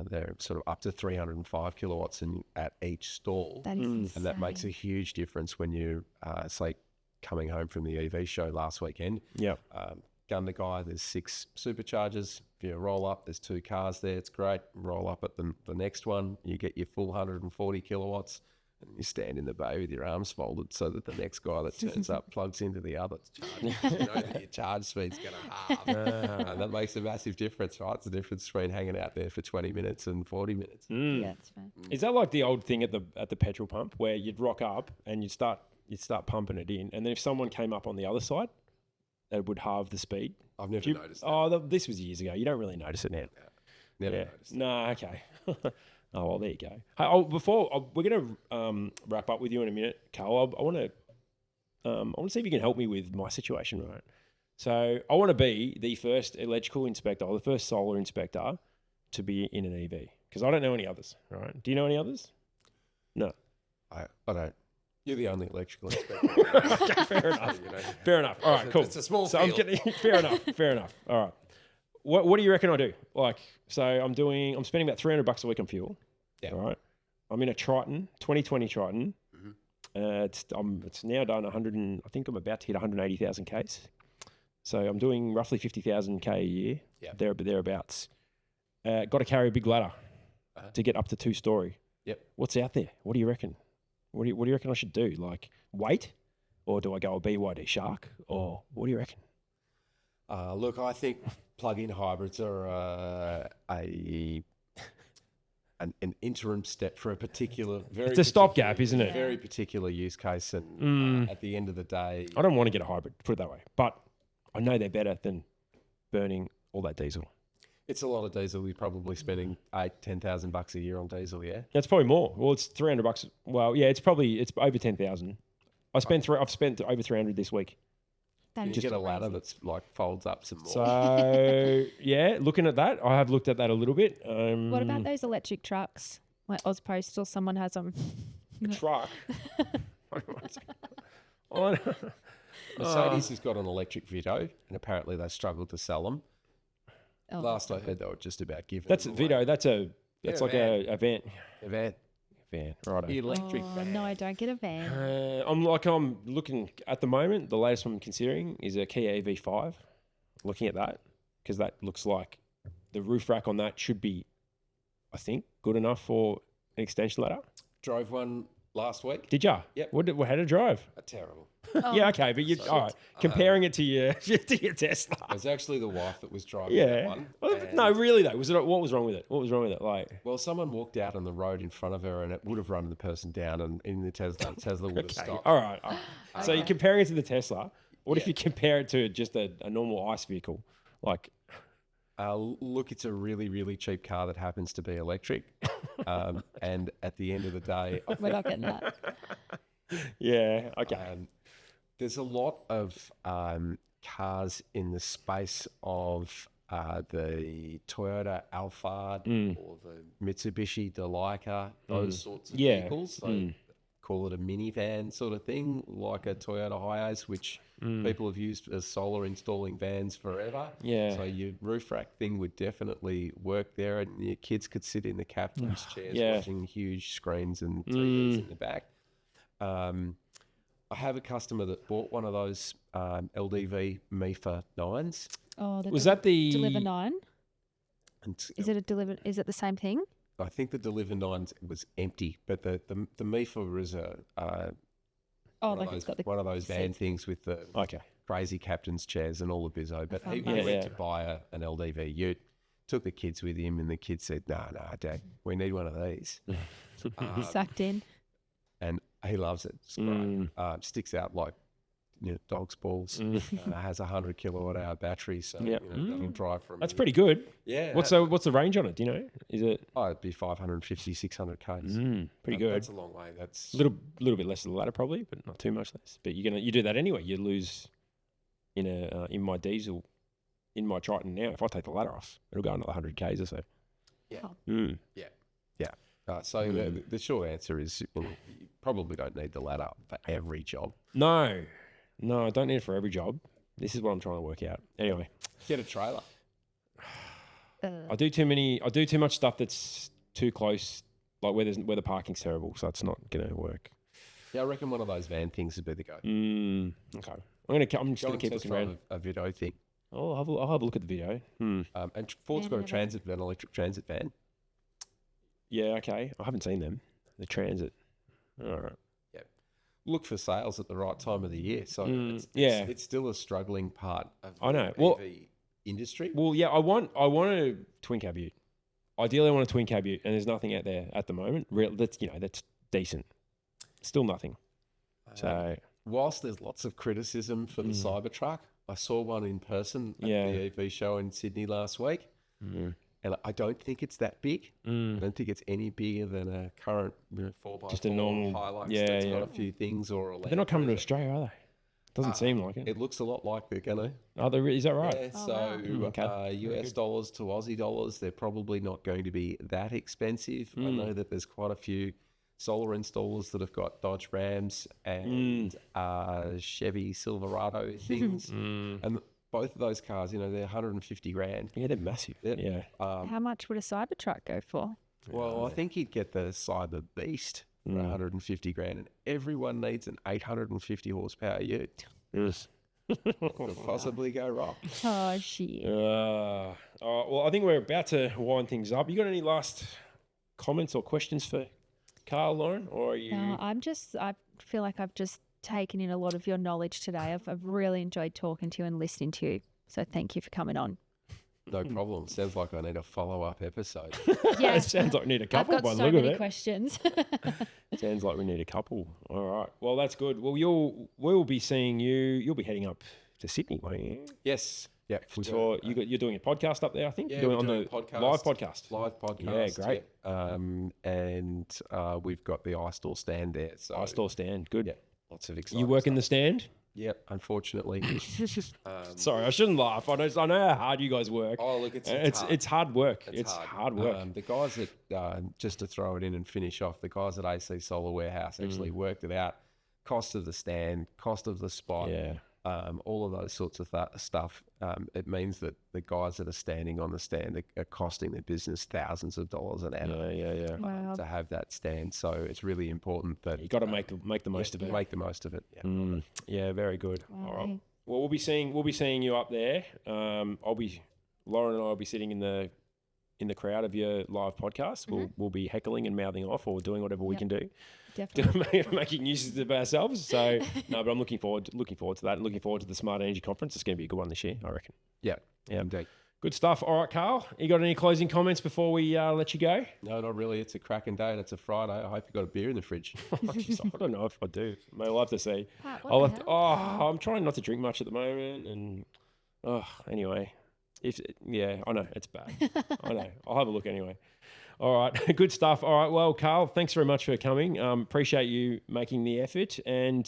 they're sort of up to 305 kilowatts at each stall. That is insane. And that makes a huge difference when you, it's like coming home from the EV show last weekend. Yeah. Gun the guy, there's 6 superchargers. If you roll up, there's 2 cars there. It's great. Roll up at the next one, you get your full 140 kilowatts, and you stand in the bay with your arms folded so that the next guy that turns up plugs into the other. You know that your charge speed's going to halve. And that makes a massive difference, right? It's the difference between hanging out there for 20 minutes and 40 minutes. Yeah, it's fine. Is that like the old thing at the petrol pump where you'd rock up and you'd start pumping it in, and then if someone came up on the other side, they would halve the speed? I've never noticed that. Oh, this was years ago. You don't really notice it now. Never Yeah. noticed. No, okay. Oh, well, there you go. Hey, we're going to wrap up with you in a minute, Karl. I want to see if you can help me with my situation, right? So I want to be the first electrical inspector or the first solar inspector to be in an EV, because I don't know any others, right? Do you know any others? No. I don't. You're the only electrical inspector. Okay, fair enough. Fair enough. All right, cool. It's a small So field. I'm getting fair enough. Fair enough. All right. What do you reckon I do? Like, so I'm spending about $300 a week on fuel. Yeah. All right. I'm in a Triton, 2020 Triton. It's now done 100 and I think I'm about to hit 180,000 Ks. So I'm doing roughly 50,000 K a year. Yeah. Thereabouts. Got to carry a big ladder to get up to 2-story. Yep. What's out there? What do you reckon? What do you reckon I should do? Like, wait, or do I go a BYD Shark, or what do you reckon? Look, I think plug-in hybrids are an interim step for a particular It's a stopgap, isn't it? Very particular use case, and at the end of the day, I don't want to get a hybrid, put it that way, but I know they're better than burning all that diesel. it's a lot of diesel. You're probably spending $10,000 a year on diesel, yeah. That's probably more. Well, it's $300. Well, yeah, it's over 10,000. I've spent over 300 this week. That You is get a ladder crazy. that's like folds up some more. So yeah, looking at that, I have looked at that a little bit. What about those electric trucks? Like Ozpost or someone has them. a truck? Mercedes has got an electric Vito, and apparently they struggled to sell them. Oh, Last I heard, they were just about giving. That's them Vito. away. That's like a van. A van. Van, right? Electric oh, van. no, I don't get a van. I'm looking at the moment. The latest one I'm considering is a Kia EV5. Looking at that because that looks like the roof rack on that should be, I think, good enough for an extension ladder. Drove one last week. Did ya? Yep. How did it drive? Terrible. Yeah, okay, but all right. Comparing it to your Tesla. It was actually the wife that was driving that Yeah. one. Well, and- no, really though. What was wrong with it? What was wrong with it? Like, Well, someone walked out on the road in front of her, and it would have run the person down, and in the Tesla would have okay, stopped. all right. So you're comparing it to the Tesla. What if you compare it to just a normal ICE vehicle? Like, Look, it's a really, really cheap car that happens to be electric, and at the end of the day, We're not getting that. yeah, okay. there's a lot of cars in the space of the Toyota Alphard or the Mitsubishi Delica, those sorts of Yeah. vehicles. So call it a minivan sort of thing, like a Toyota Hiace, which people have used as solar installing vans forever. Yeah. So your roof rack thing would definitely work there, and your kids could sit in the captain's chairs Yeah. watching huge screens and TVs in the back. I have a customer that bought one of those LDV MIFA 9s. Oh, Was that the Deliver 9? And Is it a deliver? Is it the same thing? I think the Deliver 9s was empty, but the MIFA was Oh, like it's got the one of those van seats. things with the Okay. crazy captain's chairs and all the bizzo. But he fun went bus. to buy an LDV ute, took the kids with him, and the kids said, "No, Dad, we need one of these." Sucked in. And he loves it. It's great. Sticks out like dog's balls. Has a 100 kilowatt hour battery, so Yep. that'll drive from. That's pretty good. Yeah. What's the range on it? Do you know? Is it Oh, it'd be 550, 600 k's. pretty good? That's a long way. That's A little bit less of the ladder probably, but not too much less. But you do that anyway. You lose in my diesel, in my Triton now. If I take the ladder off, it'll go another 100 k's or so. Yeah. Mm. Yeah. So the short answer is you probably don't need the ladder for every job. No, I don't need it for every job. This is what I'm trying to work out. Anyway, Get a trailer. I do too much stuff that's too close, like where the parking's terrible, so it's not gonna work. Yeah, I reckon one of those van things would be the go. Okay, I'm just Go gonna and keep test looking drive around. a video thing. I'll have a look at the video. And Ford's got a Van in a van. transit van, electric transit van. Yeah, okay. I haven't seen them. The Transit. All right. Look for sales at the right time of the year. So yeah. it's still a struggling part of the I know. EV Well- industry. Well, yeah, I want a twin cab ute. Ideally, I want a twin cab ute, and there's nothing out there at the moment. That's decent. Still nothing. So Whilst there's lots of criticism for the Cybertruck, I saw one in person at Yeah. the EV show in Sydney last week, and I don't think it's that big. I don't think it's any bigger than a current 4x4 Just a normal- Hilux yeah, that's yeah. got a few things or a but they're not coming to Land Cruiser. Australia, are they? Doesn't seem like it. It looks a lot like they're gonna. Are they? Is that right? Yeah, Oh, so wow. Okay. US dollars to Aussie dollars, they're probably not going to be that expensive. I know that there's quite a few solar installers that have got Dodge Rams and Chevy Silverado things, and both of those cars, they're 150 grand. Yeah, they're massive. Yep. Yeah. How much would a Cybertruck go for? Well, I think you'd get the Cyber Beast for 150 grand, and everyone needs an 850 horsepower ute. Yes. Could possibly go wrong. Oh, shit. All right, well, I think we're about to wind things up. You got any last comments or questions for Karl, Lauren, or are you? No, I feel like I've just taken in a lot of your knowledge today. I've really enjoyed talking to you and listening to you. So thank you for coming on. No problem. Sounds like I need a follow-up episode. It Yes. sounds like we need a I've couple got by the so look of many it. questions. Sounds like we need a couple. All right. Well, that's good. Well, we'll be seeing you. You'll be heading up to Sydney, won't you? Yes. Yeah. So you're doing a podcast up there, I think. Yeah, you're we're on doing the a podcast. live podcast. Live podcast. Yeah, great. Yeah. And we've got the iStore stand there. So iStore stand. Good. Yeah, lots of exciting You work in the stuff. stand? Yep, unfortunately. Sorry, I shouldn't laugh. I know how hard you guys work. Oh, look, it's It's hard work. It's hard work. The guys that, just to throw it in and finish off, the guys at AC Solar Warehouse actually worked it out. Cost of the stand, cost of the spot, Yeah. all of those sorts of stuff. It means that the guys that are standing on the stand are costing their business thousands of dollars an hour Yeah. Wow. to have that stand. So it's really important that You got to make the most of it. make the most of it. Yeah. Yeah, very good. Wow. All right. Well, we'll be seeing you up there. Lauren and I will be sitting in the crowd of your live podcast. We'll be heckling and mouthing off or doing whatever we Yep. can do. Definitely. Making use of ourselves. So no, but I'm looking forward to that and looking forward to the Smart Energy Conference. It's going to be a good one this year, I reckon. Yeah, Yeah. indeed. Good stuff. All right, Karl, you got any closing comments before we let you go? No, not really. It's a cracking day and it's a Friday. I hope you got a beer in the fridge. Jeez, I don't know if I do. Mate, I'll have to see. Pat, I'll what have the to, I'm trying not to drink much at the moment, and anyway, I know it's bad. I know. I'll have a look anyway. All right, good stuff. All right, well, Karl, thanks very much for coming. Appreciate you making the effort, and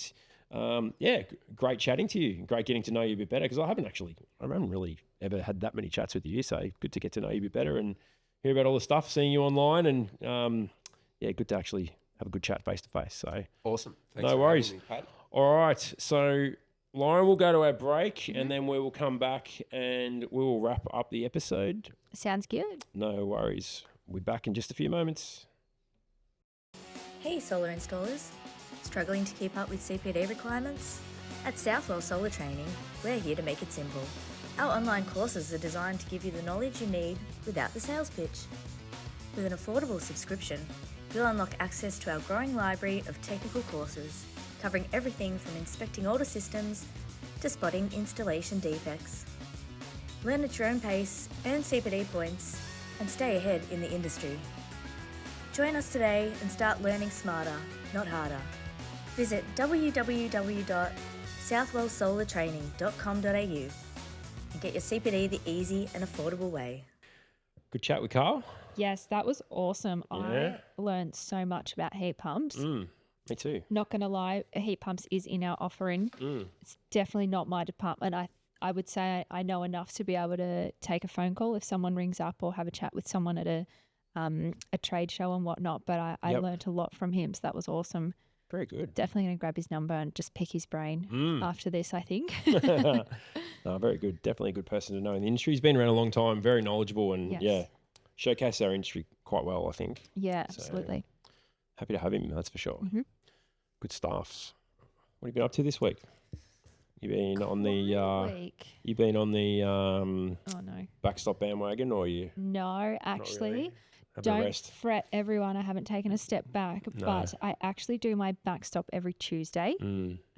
great chatting to you. Great getting to know you a bit better because I haven't really ever had that many chats with you. So good to get to know you a bit better and hear about all the stuff. Seeing you online, and good to actually have a good chat face to face. So Awesome. Thanks No for worries. having me, Pat. all right, so Lauren will go to our break, and then we will come back and we will wrap up the episode. Sounds good. No worries. We'll be back in just a few moments. Hey solar installers, struggling to keep up with CPD requirements? At Southwell Solar Training, we're here to make it simple. Our online courses are designed to give you the knowledge you need without the sales pitch. With an affordable subscription, you'll unlock access to our growing library of technical courses, covering everything from inspecting older systems to spotting installation defects. Learn at your own pace, earn CPD points, and stay ahead in the industry. Join us today and start learning smarter, not harder. Visit www.southwellsolartraining.com.au and get your CPD the easy and affordable way. Good chat with Karl. Yes, that was awesome. Yeah. I learned so much about heat pumps. Me too. Not going to lie, heat pumps is in our offering. It's definitely not my department. I would say I know enough to be able to take a phone call if someone rings up or have a chat with someone at a trade show and whatnot. But I learned a lot from him, so that was awesome. Very good. Definitely going to grab his number and just pick his brain after this, I think. No, very good. Definitely a good person to know in the industry. He's been around a long time, very knowledgeable, and showcase our industry quite well, I think. Yeah, absolutely. Happy to have him, that's for sure. Mm-hmm. Good stuff. What have you been up to this week? You've been on the oh no, backstop bandwagon, or you? No, actually. Really? Don't fret, everyone. I haven't taken a step back, No. but I actually do my backstop every Tuesday,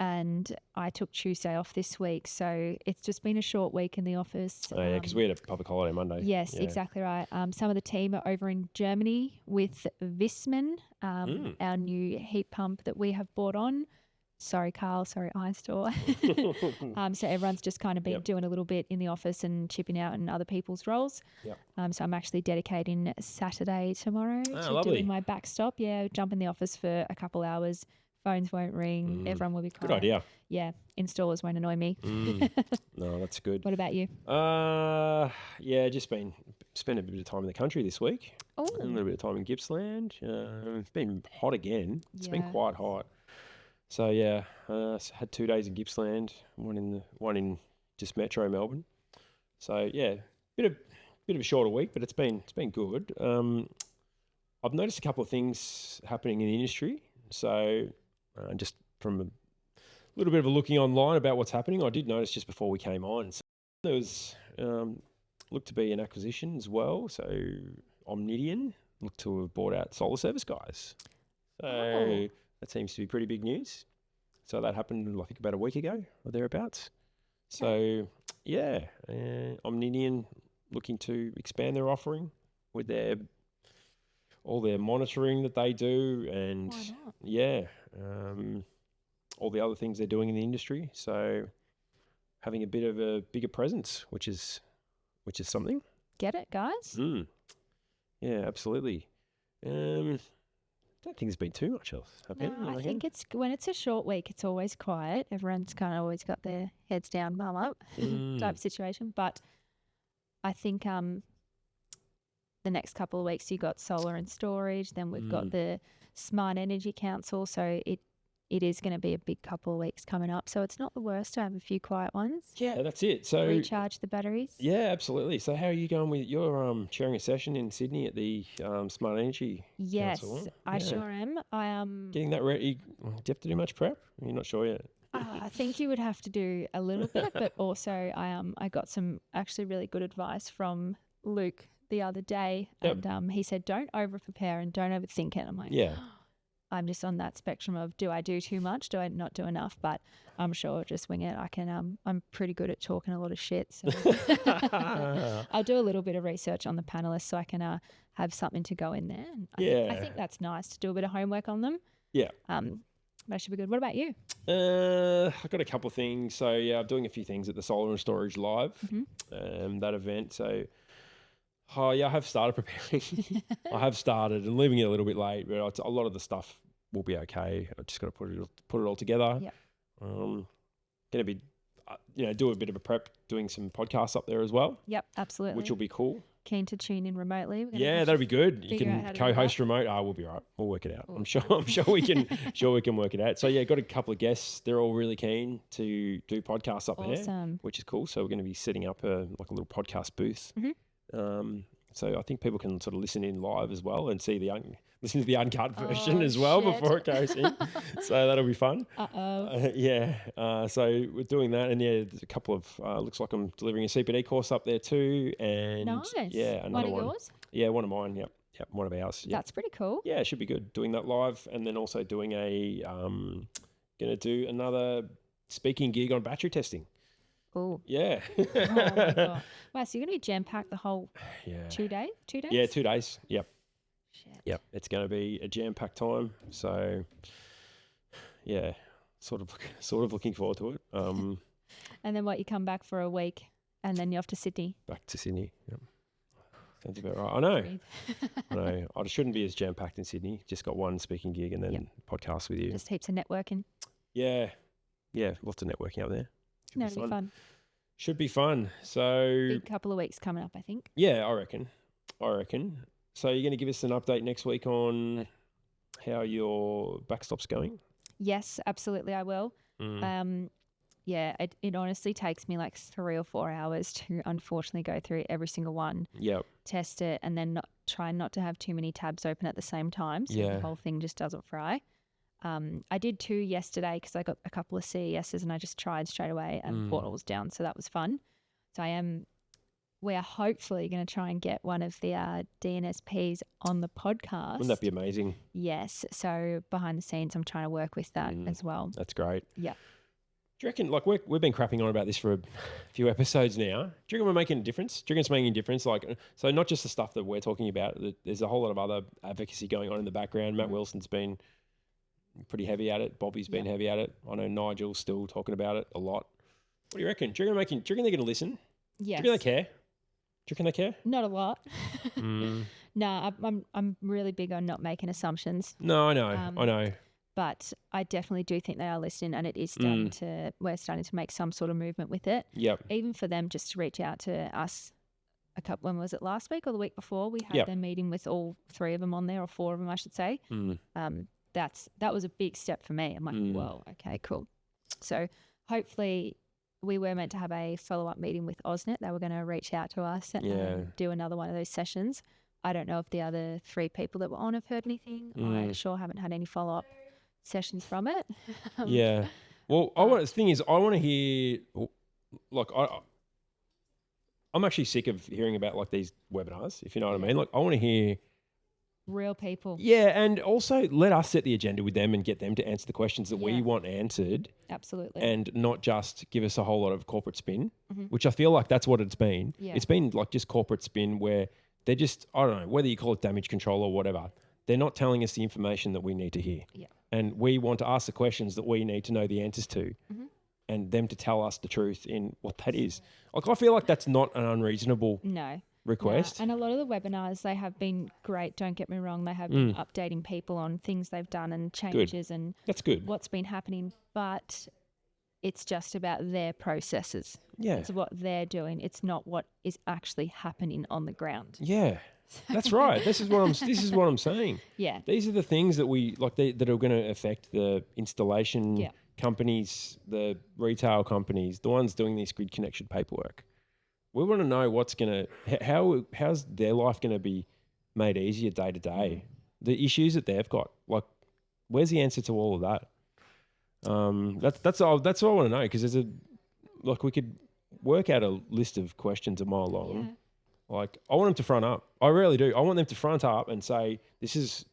and I took Tuesday off this week, so it's just been a short week in the office. Oh, yeah, because we had a public holiday Monday. Yes, Yeah. exactly right. Some of the team are over in Germany with Visman, our new heat pump that we have bought on. Sorry, Karl. Sorry, Istore. So everyone's just kind of been doing a little bit in the office and chipping out in other people's roles. Yep. So I'm actually dedicating Saturday tomorrow to lovely. doing my backstop. Yeah, jump in the office for a couple hours. Phones won't ring. Everyone will be quiet. Good idea. Yeah, installers won't annoy me. No, that's good. What about you? Yeah, just spent a bit of time in the country this week. Oh, A little bit of time in Gippsland. It's been hot again. It's been quite hot. So yeah, had 2 days in Gippsland, one in just Metro Melbourne. So yeah, bit of a shorter week, but it's been good. I've noticed a couple of things happening in the industry. So just from a little bit of a looking online about what's happening, I did notice just before we came on, so there was looked to be an acquisition as well. So Omnidian looked to have bought out Solar Service Guys. So that seems to be pretty big news. So that happened, I think, about a week ago or thereabouts. So yeah, Omnidian looking to expand their offering with all their monitoring that they do, and why not? all the other things they're doing in the industry. So having a bit of a bigger presence, which is something. Get it, guys? Yeah, absolutely. Don't think there's been too much else. No, I think it's when it's a short week, it's always quiet. Everyone's kind of always got their heads down, bum up type situation. But I think the next couple of weeks you got solar and storage. Then we've got the Smart Energy Council. So it is going to be a big couple of weeks coming up. So it's not the worst to have a few quiet ones. Yeah, that's it. So recharge the batteries. Yeah, absolutely. So how are you going with your chairing a session in Sydney at the Smart Energy Council? Yes, I sure am. I am getting that ready. Do you have to do much prep? You're not sure yet. I think you would have to do a little bit, but also I got some actually really good advice from Luke the other day, and he said don't over prepare and don't overthink it. I'm like, yeah. I'm just on that spectrum of do I do too much, do I not do enough? But I'm sure just wing it. I can. I'm pretty good at talking a lot of shit, so I'll do a little bit of research on the panelists so I can have something to go in there. And I think that's nice to do a bit of homework on them. Yeah. That should be good. What about you? I've got a couple of things. So yeah, I'm doing a few things at the Solar and Storage Live, that event. So. Oh yeah, I have started preparing. I have started and leaving it a little bit late, but a lot of the stuff will be okay. I just got to put it all together. Yeah. Going to be, do a bit of a prep, doing some podcasts up there as well. Yep, absolutely. Which will be cool. Keen to tune in remotely. Yeah, that'd be good. You can co-host remote. We'll be all right. We'll work it out. I'm sure we can work it out. So yeah, got a couple of guests. They're all really keen to do podcasts up there, which is cool. So we're going to be setting up a little podcast booth. So I think people can sort of listen in live as well and see listen to the uncut version as well before it goes in. So that'll be fun. So we're doing that, and there's a couple of looks like I'm delivering a CPD course up there too. And nice. Yeah, another one of yours? Yeah, one of mine. Yep, one of ours. Yep. That's pretty cool. Yeah, it should be good doing that live, and then also doing going to do another speaking gig on battery testing. Oh. Yeah. Oh my God. Wow, so you're going to be jam-packed the whole Yeah. 2 days? 2 days? Yeah, 2 days. Yep. Shit. Yep. It's going to be a jam-packed time. So, yeah, sort of looking forward to it. And then what, you come back for a week and then you're off to Sydney? Back to Sydney. Yep. Sounds about right. I know. Breathe. I know. I shouldn't be as jam-packed in Sydney. Just got one speaking gig and then podcast with you. Just heaps of networking. Yeah. Yeah, lots of networking up there. That'll be fun. Should be fun. So, Big couple of weeks coming up, I think. yeah, I reckon. So you're going to give us an update next week on how your backstop's going? Yes, absolutely, I will. Yeah, it honestly takes me like 3 or 4 hours to unfortunately go through every single one, Yep. test it, and then try not to have too many tabs open at the same time, so Yeah. the whole thing just doesn't fry. I did 2 yesterday because I got a couple of CESs and I just tried straight away and Portal was down, so that was fun. So we are hopefully going to try and get one of the DNSPs on the podcast. Wouldn't that be amazing? Yes. So behind the scenes, I'm trying to work with that as well. That's great. Yeah. Do you reckon, like, we've been crapping on about this for a few episodes now. Do you reckon we're making a difference? Do you reckon it's making a difference? Like, so not just the stuff that we're talking about, there's a whole lot of other advocacy going on in the background. Matt Wilson's been pretty heavy at it. Bobby's been heavy at it. I know Nigel's still talking about it a lot. What do you reckon? Do you reckon they're going to listen? Yes. Do you reckon they care? Do you reckon they care? Not a lot. No, I'm really big on not making assumptions. No, I know. I know. But I definitely do think they are listening, and it is we're starting to make some sort of movement with it. Yep. Even for them just to reach out to us when was it, last week or the week before? We had their meeting with all 3 of them on there, or 4 of them, I should say. That was a big step for me. I'm like, whoa, okay, cool. So hopefully we were meant to have a follow-up meeting with AusNet. They were going to reach out to us and do another one of those sessions. I don't know if the other 3 people that were on have heard anything. I sure haven't had any follow-up sessions from it. Yeah. Well, the thing is, I want to hear, like, I'm actually sick of hearing about like these webinars, if you know what I mean. Like, I want to hear real people. Yeah, and also let us set the agenda with them and get them to answer the questions that we want answered. Absolutely. And not just give us a whole lot of corporate spin, which I feel like that's what it's been. Yeah. It's been like just corporate spin where they're just, I don't know, whether you call it damage control or whatever, they're not telling us the information that we need to hear. Yeah. And we want to ask the questions that we need to know the answers to and them to tell us the truth in what that is. Like, I feel like that's not an unreasonable request. No. And a lot of the webinars, they have been great, don't get me wrong. They have been updating people on things they've done and changes and that's good. What's been happening. But it's just about their processes. Yeah. It's what they're doing. It's not what is actually happening on the ground. Yeah. That's right. This is what I'm saying. Yeah. These are the things that we like that are going to affect the installation companies, the retail companies, the ones doing this grid connection paperwork. We want to know what's going to how's their life going to be made easier day to day. The issues that they've got, like, where's the answer to all of that? That's all I want to know, because there's we could work out a list of questions a mile long. Yeah. Like, I want them to front up. I really do. I want them to front up and say, this,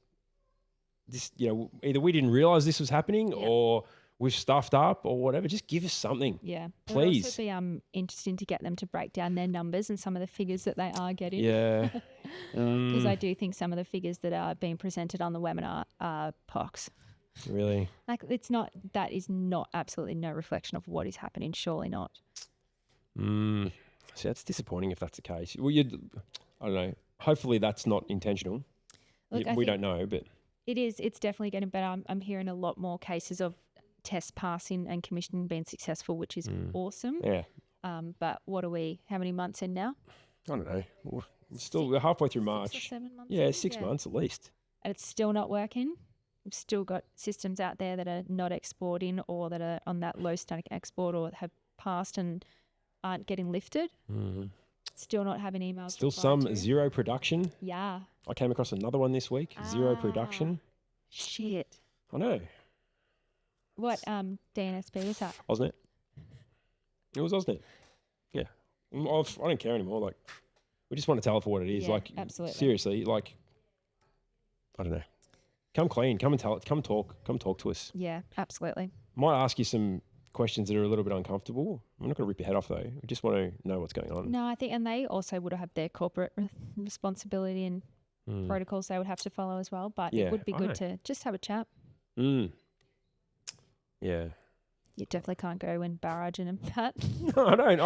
either we didn't realize this was happening or we've stuffed up or whatever. Just give us something. Yeah. Please. It would also be interesting to get them to break down their numbers and some of the figures that they are getting. Yeah. Because I do think some of the figures that are being presented on the webinar are pox. Really? Like, that is not absolutely no reflection of what is happening. Surely not. See, that's disappointing if that's the case. Well, I don't know. Hopefully that's not intentional. Look, we don't know, but it is. It's definitely getting better. I'm hearing a lot more cases of tests passing and commissioning being successful, which is awesome. Yeah. But what are we? How many months in now? I don't know. We're halfway through March. 6 or 7 months. Yeah, 6 months at least. And it's still not working. We've still got systems out there that are not exporting, or that are on that low static export, or have passed and aren't getting lifted. Still not having emails. Still some zero production. Yeah. I came across another one this week. Zero production. Shit. I know. What DNSP was that? AusNet. It was AusNet. Yeah. I don't care anymore. Like, we just want to tell it for what it is. Yeah, like, absolutely. Seriously, like, I don't know. Come clean. Come and tell it. Come talk to us. Yeah, absolutely. Might ask you some questions that are a little bit uncomfortable. I'm not going to rip your head off though. We just want to know what's going on. No, I think, and they also would have their corporate responsibility and protocols they would have to follow as well. But Yeah, it would be I good know. to just have a chat. Mm. Yeah. You definitely can't go in barraging and Pat. No, I don't.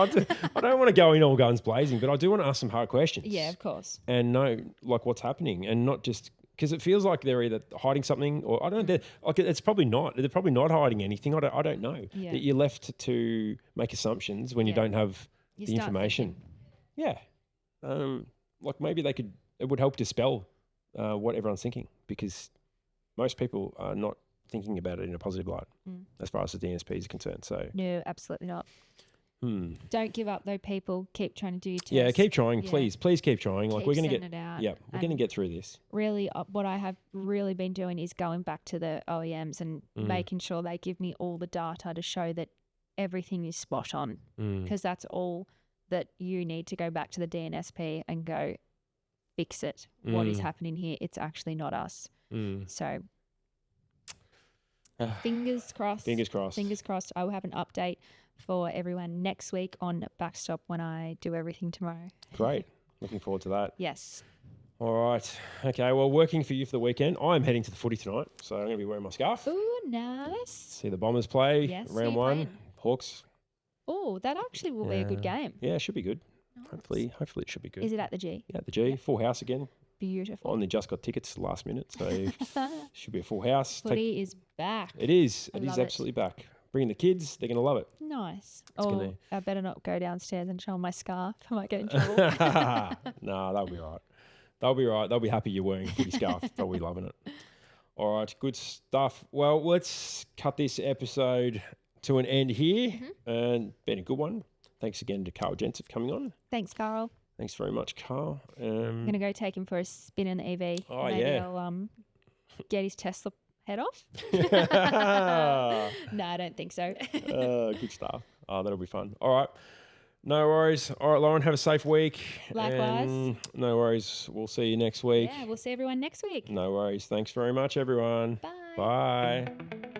I don't want to go in all guns blazing, but I do want to ask some hard questions. Yeah, of course. And know like what's happening, and not just because it feels like they're either hiding something or I don't know. Like it's probably not. They're probably not hiding anything. I don't know. Yeah. That you're left to make assumptions when you Yeah. don't have You the start information. thinking. Yeah. Like maybe they could. It would help dispel what everyone's thinking, because most people are not thinking about it in a positive light as far as the DNSP is concerned. So No, absolutely not. Don't give up though, people. Keep trying to do your test. yeah, keep trying, Yeah. please keep trying. Like Keep we're gonna sending get it out. yeah, we're gonna And get through this. really, what I have really been doing is going back to the OEMs and making sure they give me all the data to show that everything is spot on, because that's all that you need to go back to the DNSP and go fix it. What is happening here? It's actually not us. So fingers crossed. Fingers crossed. Fingers crossed. I will have an update for everyone next week on Backstop when I do everything tomorrow. Great. Looking forward to that. Yes. All right. Okay. Well, working for you for the weekend. I'm heading to the footy tonight, so I'm going to be wearing my scarf. Ooh, nice. See the Bombers play. Yes, who round you one. playing? Hawks. Oh, that actually will be a good game. Yeah, it should be good. Hopefully it should be good. Is it at the G? Yeah, at the G. Full house again. Beautiful. Only just got tickets last minute, so should be a full house. Footy is back. It is. It is love it. absolutely back. Bring the kids. They're going to love it. Nice. gonna- I better not go downstairs and show 'em my scarf. I might get in trouble. No, they'll be all right. They'll be all right. They'll be happy you're wearing a footy scarf. They'll be loving it. All right, good stuff. Well, let's cut this episode to an end here. And been a good one. Thanks again to Karl Jensen for coming on. Thanks, Karl. Thanks very much, Karl. I'm going to go take him for a spin in the EV. Oh, Maybe yeah. I'll get his Tesla head off. No, I don't think so. Good stuff. Oh, that'll be fun. All right. No worries. All right, Lauren, have a safe week. Likewise. And no worries. We'll see you next week. Yeah, we'll see everyone next week. No worries. Thanks very much, everyone. Bye. Bye.